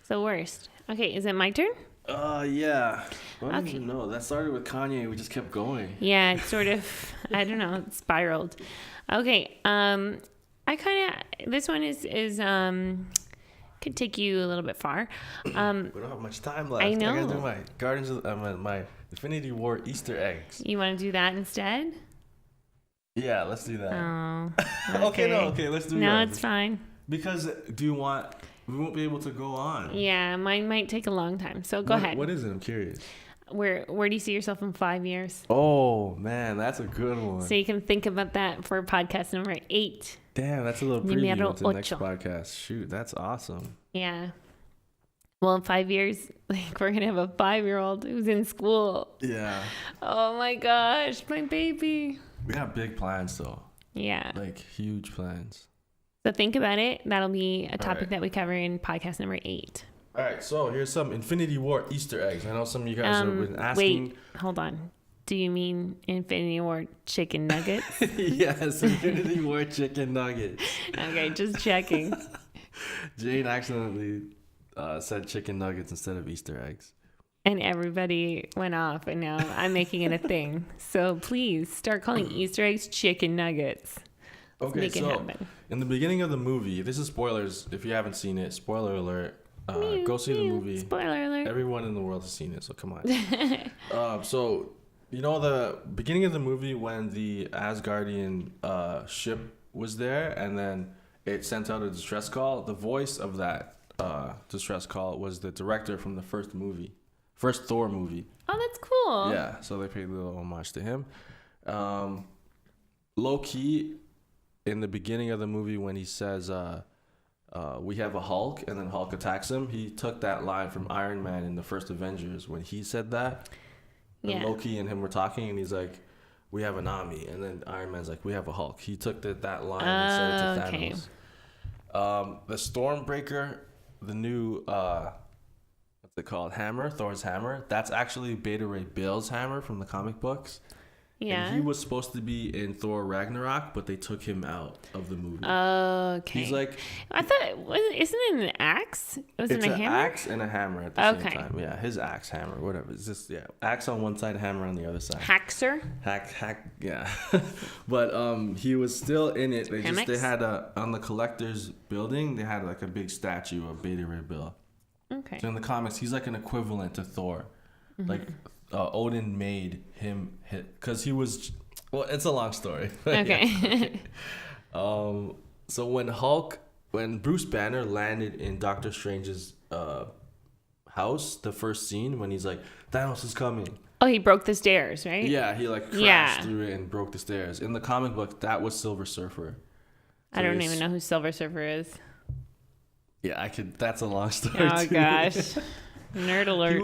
It's the worst. Okay, is it my turn? Yeah. I don't even know. That started with Kanye. We just kept going. Yeah, it sort of, I don't know, it spiraled. Okay, I This one is could take you a little bit far. We don't have much time left. I know. I gotta do my Guardians of my Infinity War Easter eggs. You want to do that instead? Yeah, let's do that. Oh. Okay, let's do that. No, it's fine. Because we won't be able to go on. Yeah, mine might take a long time. So go ahead. What is it? I'm curious. Where do you see yourself in 5 years? Oh man, that's a good one. So you can think about that for podcast number 8. Damn, that's a little preview Numero into the next ocho. podcast. Shoot, that's awesome. Yeah. Well, in 5 years, like we're gonna have a 5-year-old who's in school. Yeah. Oh my gosh, my baby. We got big plans though. Yeah. Like huge plans. So think about it. That'll be a topic right. that we cover in podcast number 8. All right, so here's some Infinity War Easter eggs. I know some of you guys have been asking. Wait, hold on. Do you mean Infinity War chicken nuggets? Yes, Infinity War chicken nuggets. Okay, just checking. Jane accidentally said chicken nuggets instead of Easter eggs. And everybody went off, and now I'm making it a thing. So please start calling Easter eggs chicken nuggets. Let's Okay, make it so happen. in the beginning of the movie, this is spoilers. If you haven't seen it, spoiler alert. Go see the movie. Spoiler alert. Everyone in the world has seen it, so come on. So, you know the beginning of the movie when the Asgardian ship was there, and then it sent out a distress call. The voice of that distress call was the director from the first Thor movie. Oh, that's cool. Yeah, so they paid a little homage to him. Low key, in the beginning of the movie when he says, we have a Hulk, and then Hulk attacks him, he took that line from Iron Man in the first Avengers when he said that. And Yeah. Loki and him were talking, and he's like, we have an army. And then Iron Man's like, we have a Hulk. He took that line and said it to Okay. Thanos. The Stormbreaker, the new, what's it called? Hammer, Thor's hammer. That's actually Beta Ray Bill's hammer from the comic books. Yeah. And he was supposed to be in Thor Ragnarok, but they took him out of the movie. Okay. He's like, I thought, isn't it an axe? Was it it's a an hammer? axe and a hammer at the Okay. same time. Yeah, his axe, hammer, whatever. It's just, yeah, axe on one side, hammer on the other side. Haxer? Hack, yeah. But he was still in it. They Hammocks? had on the collector's building, they had like a big statue of Beta Ray Bill. Okay. So in the comics, he's like an equivalent to Thor. Mm-hmm. Like Odin made him hit because he was. Well, it's a long story. Okay. So when Bruce Banner landed in Doctor Strange's house, the first scene when he's like, Thanos is coming. Oh, he broke the stairs, right? Yeah, he like crashed through it and broke the stairs. In the comic book, that was Silver Surfer. I don't even know who Silver Surfer is. Yeah, that's a long story. Oh too. gosh. Nerd alert.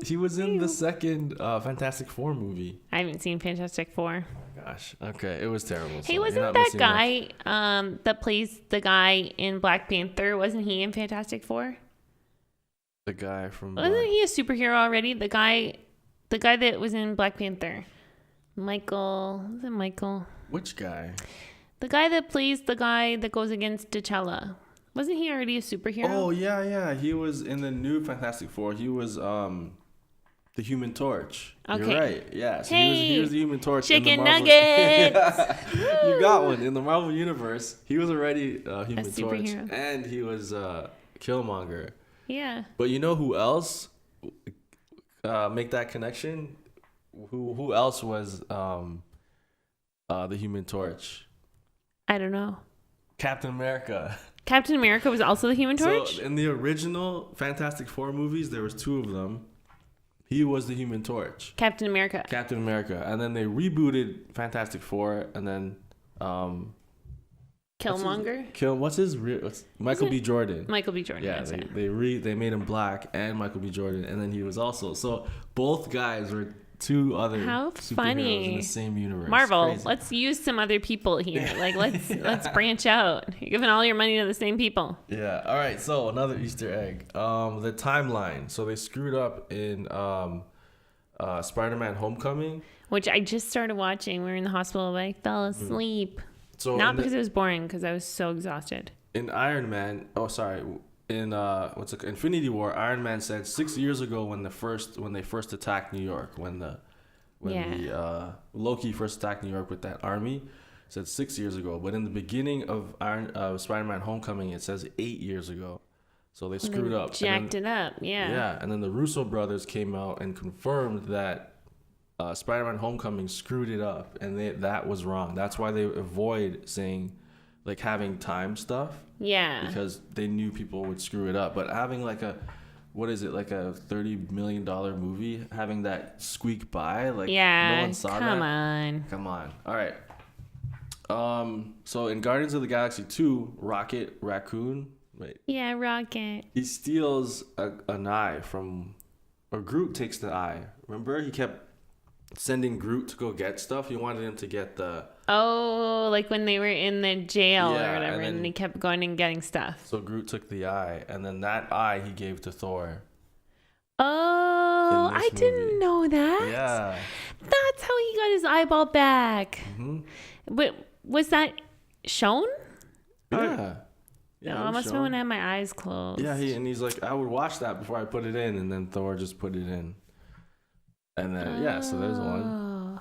He was in the second Fantastic Four movie. I haven't seen Fantastic Four. Gosh, okay, it was terrible. Hey, wasn't that guy that plays the guy in Black Panther? Wasn't he in Fantastic Four? The guy from. Wasn't he a superhero already? The guy that was in Black Panther. Michael. Was it Michael? Which guy? The guy that plays the guy that goes against T'Challa. Wasn't he already a superhero? Oh yeah. He was in the new Fantastic Four. He was the Human Torch. Okay. You're right. Yeah. So Hey, he was the Human Torch. chicken in the Marvel... nuggets. You got one in the Marvel universe. He was already Human Torch, superhero. and he was Killmonger. Yeah. But you know who else make that connection? Who else was the Human Torch? I don't know. Captain America. Captain America was also the Human Torch? So in the original Fantastic Four movies, there was 2 of them. He was the Human Torch. Captain America. Captain America. And then they rebooted Fantastic Four, and then Killmonger? What's his real? Michael B. Jordan. Michael B. Jordan. Yeah, that's it. they made him black and Michael B. Jordan, and then he was also so both guys were 2 other How superheroes funny. in the same universe. Marvel, Crazy. let's use some other people here. Like let's branch out. You're giving all your money to the same people. Yeah. All right. So another Easter egg. The timeline. So they screwed up in Spider-Man: Homecoming. Which I just started watching. We were in the hospital, but I fell asleep. So Not because it was boring, because I was so exhausted. in Iron Man. Oh, sorry. In Infinity War, Iron Man said 6 years ago when they first attacked New York, when Loki first attacked New York with that army, said 6 years ago. But in the beginning of Spider-Man Homecoming, it says 8 years ago. So they screwed up. Jacked it up, yeah. Yeah, and then the Russo brothers came out and confirmed that Spider-Man Homecoming screwed it up, and that was wrong. That's why they avoid saying, like, having time stuff. Yeah. Because they knew people would screw it up. But having like a $30 million movie, having that squeak by, like, no one saw that. Come on. All right. So in Guardians of the Galaxy 2, Rocket Raccoon, wait. Yeah, Rocket. He steals an eye or Groot takes the eye. Remember, he kept sending Groot to go get stuff. He wanted him to get like when they were in the jail or whatever, and then he kept going and getting stuff. So Groot took the eye, and then that eye he gave to Thor. Oh, I didn't know that. Yeah. That's how he got his eyeball back. Mm-hmm. But was that shown? Yeah. I must have been when I had my eyes closed. Yeah, he's like, I would watch that before I put it in, and then Thor just put it in. And then so there's one.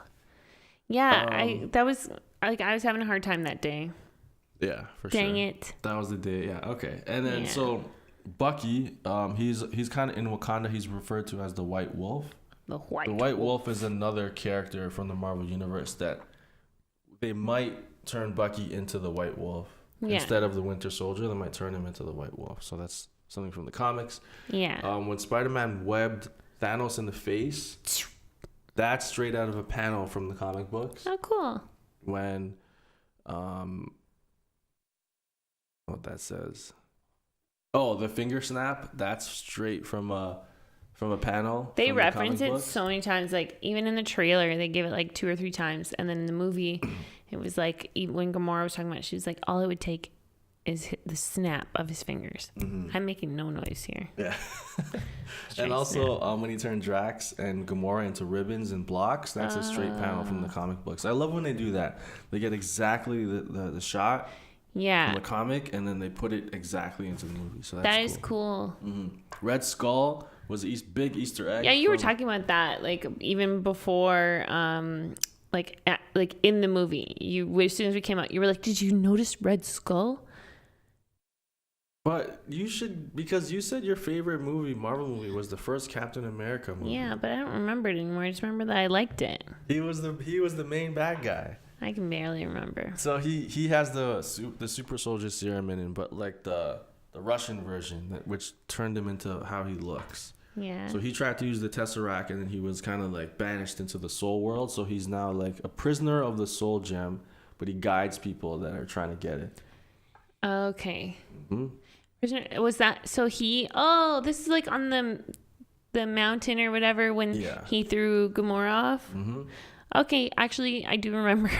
Yeah, I was having a hard time that day. Yeah, for sure. Dang sure. it. That was the day. Yeah, okay. And then so Bucky, he's kind of in Wakanda. He's referred to as the White Wolf. The White Wolf is another character from the Marvel Universe that they might turn Bucky into the White Wolf. Yeah. Instead of the Winter Soldier, they might turn him into the White Wolf. So that's something from the comics. Yeah. When Spider-Man webbed Thanos in the face, that's straight out of a panel from the comic books. Oh, cool. When, what that says. Oh, the finger snap, that's straight from a panel. They reference it so many times. Like, even in the trailer, they give it like 2 or 3 times. And then in the movie, it was like, when Gamora was talking about it, she was like, all it would take is the snap of his fingers. Mm-hmm. I'm making no noise here. Yeah. And also, when he turned Drax and Gamora into ribbons and blocks, that's a straight panel from the comic books. I love when they do that. They get exactly the shot from the comic, and then they put it exactly into the movie. So that's cool. Mm-hmm. Red Skull was a big Easter egg. Yeah, you were talking about that, like, even before, like in the movie. As soon as we came out, you were like, did you notice Red Skull? But you should, because you said your favorite Marvel movie was the first Captain America movie. Yeah, but I don't remember it anymore. I just remember that I liked it. He was the main bad guy. I can barely remember. So he has the super soldier serum in him, but like the Russian version, which turned him into how he looks. Yeah. So he tried to use the Tesseract, and then he was kind of like banished into the Soul World. So he's now like a prisoner of the Soul Gem, but he guides people that are trying to get it. Okay. Mm-hmm. Was that so? This is like on the mountain or whatever when he threw Gamora off. Mm-hmm. Okay, actually, I do remember.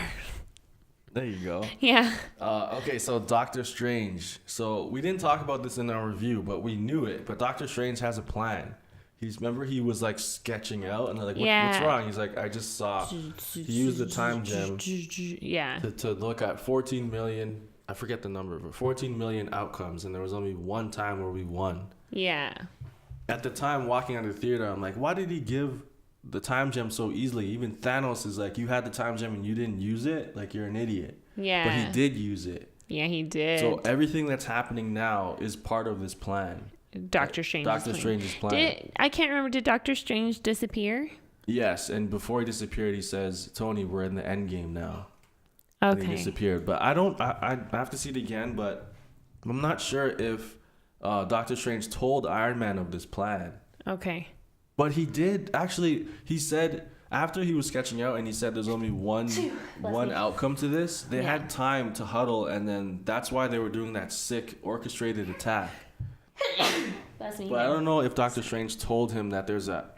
There you go. Yeah. Okay, so Doctor Strange. So we didn't talk about this in our review, but we knew it. But Doctor Strange has a plan. Remember he was like sketching out, and they're like, what's wrong? He's like, I just saw. He used the time gem. Yeah. To look at 14 million. I forget the number, but 14 million outcomes, and there was only one time where we won. Yeah. At the time, walking out of the theater, I'm like, why did he give the time gem so easily? Even Thanos is like, you had the time gem and you didn't use it? Like, you're an idiot. Yeah. But he did use it. Yeah, he did. So everything that's happening now is part of this plan. Doctor Strange's plan. I can't remember. Did Doctor Strange disappear? Yes, and before he disappeared, he says, Tony, we're in the end game now. Okay. And he disappeared. But I have to see it again, but I'm not sure if Doctor Strange told Iron Man of this plan. Okay. But he did. Actually, he said after he was sketching out and he said there's only one outcome to this, they had time to huddle, and then that's why they were doing that sick orchestrated attack. That's me. But I don't know if Doctor Strange told him that there's a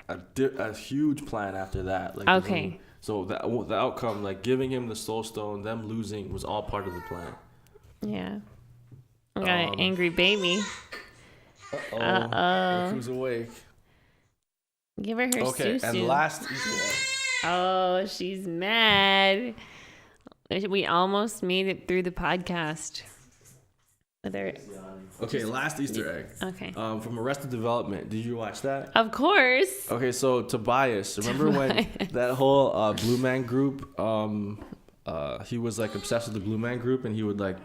huge plan after that. Like, okay. So the outcome, like giving him the Soul Stone, them losing, was all part of the plan. Yeah. I got an angry baby. Look who's awake. Give her Okay, susu. and last Easter egg. Oh, she's mad. We almost made it through the podcast. Okay, last Easter egg. Okay. From Arrested Development. Did you watch that? Of course. Okay, so Tobias. Remember when that whole Blue Man Group he was like obsessed with the Blue Man Group, and he would like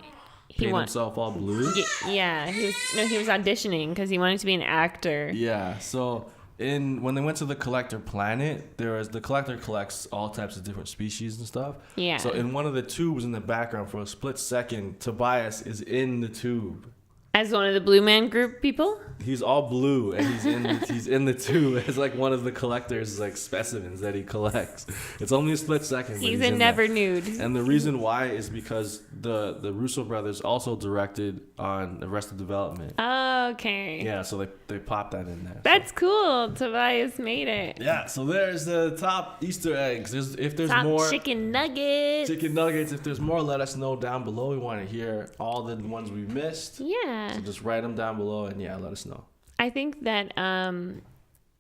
paint himself all blue. Yeah, he was auditioning because he wanted to be an actor. Yeah, so when they went to the collector planet, the collector collects all types of different species and stuff. Yeah. So in one of the tubes in the background, for a split second, Tobias is in the tube. As one of the Blue Man Group people? He's all blue, and he's in the tube as like one of the collector's like specimens that he collects. It's only a split second. He's a never nude. And the reason why is because the Russo brothers also directed on Arrested Development. Oh, okay. Yeah, so they popped that in there. That's cool. Tobias made it. Yeah, so there's the top Easter eggs. If there's top more chicken nuggets. If there's more, let us know down below. We want to hear all the ones we missed. Yeah. So just write them down below, and yeah, let us know. I think that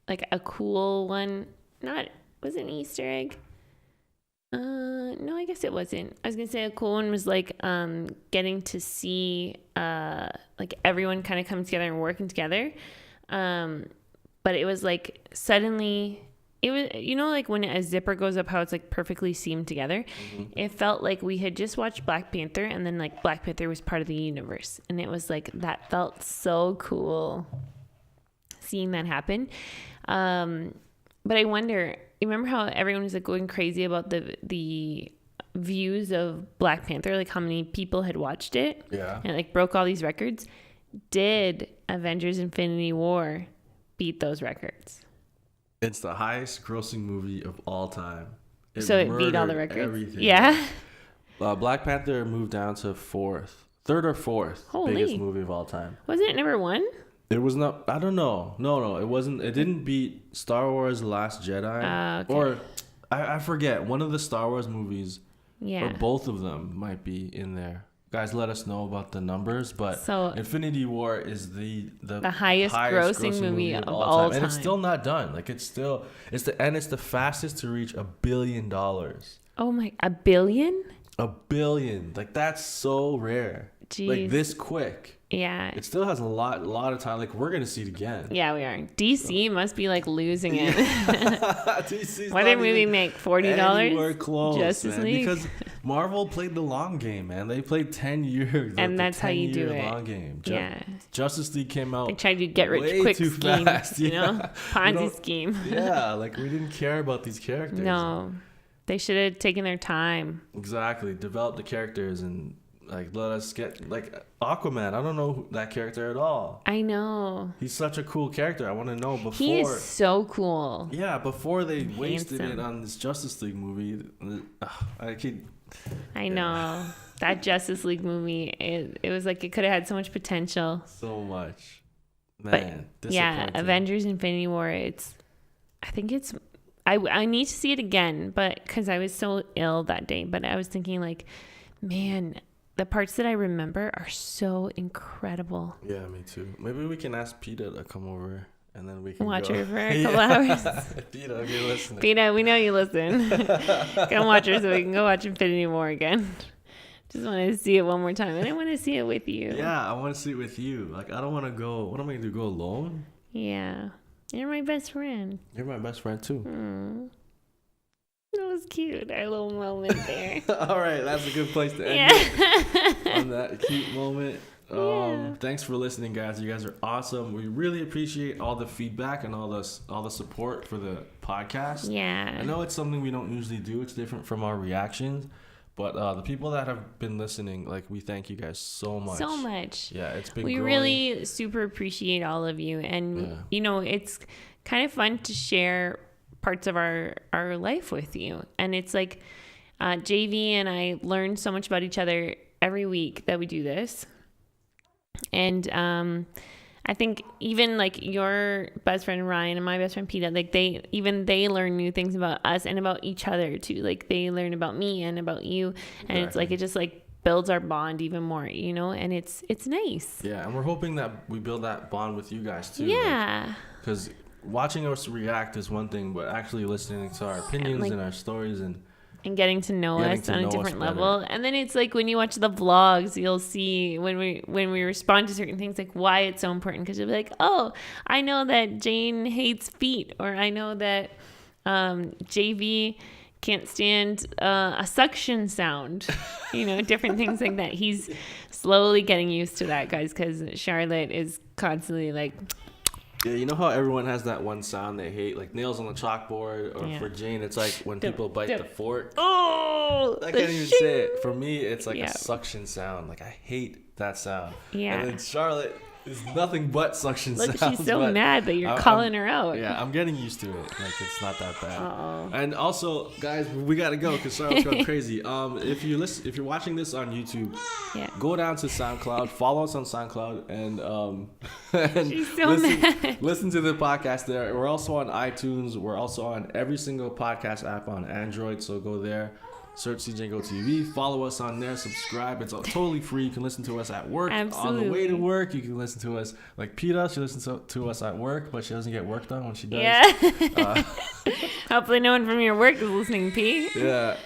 like a cool one, was it an Easter egg? No, I guess it wasn't. I was gonna say a cool one was like getting to see like everyone kind of come together and working together. But it was like suddenly it was, you know, like when a zipper goes up, how it's like perfectly seamed together. Mm-hmm. It felt like we had just watched Black Panther, and then like Black Panther was part of the universe, and it was like that felt so cool seeing that happen. But I wonder, you remember how everyone was like going crazy about the views of Black Panther, like how many people had watched it? Yeah. And it like broke all these records. Did Avengers Infinity War beat those records? It's the highest grossing movie of all time. So it beat all the records? Everything. Yeah. Black Panther moved down to third or fourth biggest movie of all time. Wasn't it number one? It was not. I don't know. No, it wasn't. It didn't beat Star Wars: The Last Jedi. Okay. Or I forget. One of the Star Wars movies, yeah, or both of them might be in there. Guys, let us know about the numbers. But so, Infinity War is the highest grossing movie of all time. And it's still not done. Like it's the fastest to reach $1 billion. Oh my, $1 billion? $1 billion. Like that's so rare. Jeez. Like this quick. Yeah. It still has a lot of time. Like we're gonna see it again. Yeah, we are. DC must be like losing it. DC's what did movie make? $40? Anywhere close, Justice man. League? Because Marvel played the long game, man. They played 10 years. And that's how you do it. Long game. Yeah. Justice League came out. They tried to get rich way quick too scheme. Fast. You know, Ponzi scheme. Yeah, like we didn't care about these characters. No, they should have taken their time. Exactly. Develop the characters and like let us get like Aquaman. I don't know that character at all. I know. He's such a cool character. I want to know before. He is so cool. Yeah, before they wasted it on this Justice League movie. I know. That Justice League movie, it was like it could have had so much potential. So much. Man, but yeah, Avengers Infinity War, I need to see it again, but because I was so ill that day. But I was thinking like, man, the parts that I remember are so incredible. Yeah, me too. Maybe we can ask PETA to come over and then we can watch her for a couple hours. PETA, if you're listening. PETA, we know you listen. Come watch her so we can go watch Infinity War again. Just want to see it one more time. And I want to see it with you. Yeah, I want to see it with you. Like, I don't want to go. What am I going to do? Go alone? Yeah. You're my best friend. You're my best friend, too. That was cute. Our little moment there. All right. That's a good place to end it. On that cute moment. Thanks for listening, guys. You guys are awesome. We really appreciate all the feedback and all the support for the podcast. Yeah. I know it's something we don't usually do. It's different from our reactions. But the people that have been listening, like, we thank you guys so much. So much. Yeah, it's been We growing. really super appreciate all of you. And, you know, it's kind of fun to share parts of our life with you. And it's like JV and I learn so much about each other every week that we do this. And I think even like your best friend Ryan and my best friend PETA, like they learn new things about us and about each other too. Like they learn about me and about you, and It's like it just like builds our bond even more, you know. And it's nice. Yeah, and we're hoping that we build that bond with you guys too. Yeah. Because watching us react is one thing, but actually listening to our opinions and our stories and getting to know us on a different level. And then it's like when you watch the vlogs, you'll see when we respond to certain things, like why it's so important. Because you'll be like, oh, I know that Jane hates feet, or I know that JV can't stand a suction sound. Different things like that. He's slowly getting used to that, guys, because Charlotte is constantly like... Yeah, you know how everyone has that one sound they hate, like nails on the chalkboard, or for Jane, it's like when people bite the fork. Oh, I can't even say it. For me, it's like a suction sound. Like, I hate that sound. Yeah. And then Charlotte is nothing but suction sounds. Look, she's so mad that you're calling her out. Yeah, I'm getting used to it. Like, it's not that bad. Uh-oh. And also, guys, we gotta go because Charlotte's going crazy. If you're watching this on YouTube, go down to SoundCloud, follow us on SoundCloud, and she's so mad. Listen to the podcast there. We're also on iTunes. We're also on every single podcast app on Android. So go there. Search CJ Go TV. Follow us on there. Subscribe. It's totally free. You can listen to us at work. Absolutely. On the way to work, you can listen to us. Like Peta, she listens to us at work, but she doesn't get work done when she does. Yeah. Hopefully no one from your work is listening, P. Yeah.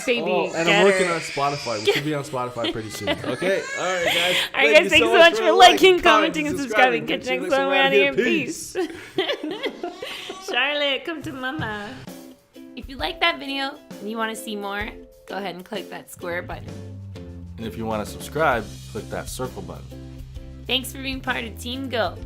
Baby. And I'm working on Spotify. We should be on Spotify pretty soon. Okay? All right, guys. All right, guys. Thanks so much for liking, commenting, and subscribing. Catch you next time. We're out of here. Peace. Charlotte, come to mama. If you like that video and you want to see more, go ahead and click that square button. And if you want to subscribe, click that circle button. Thanks for being part of Team Go.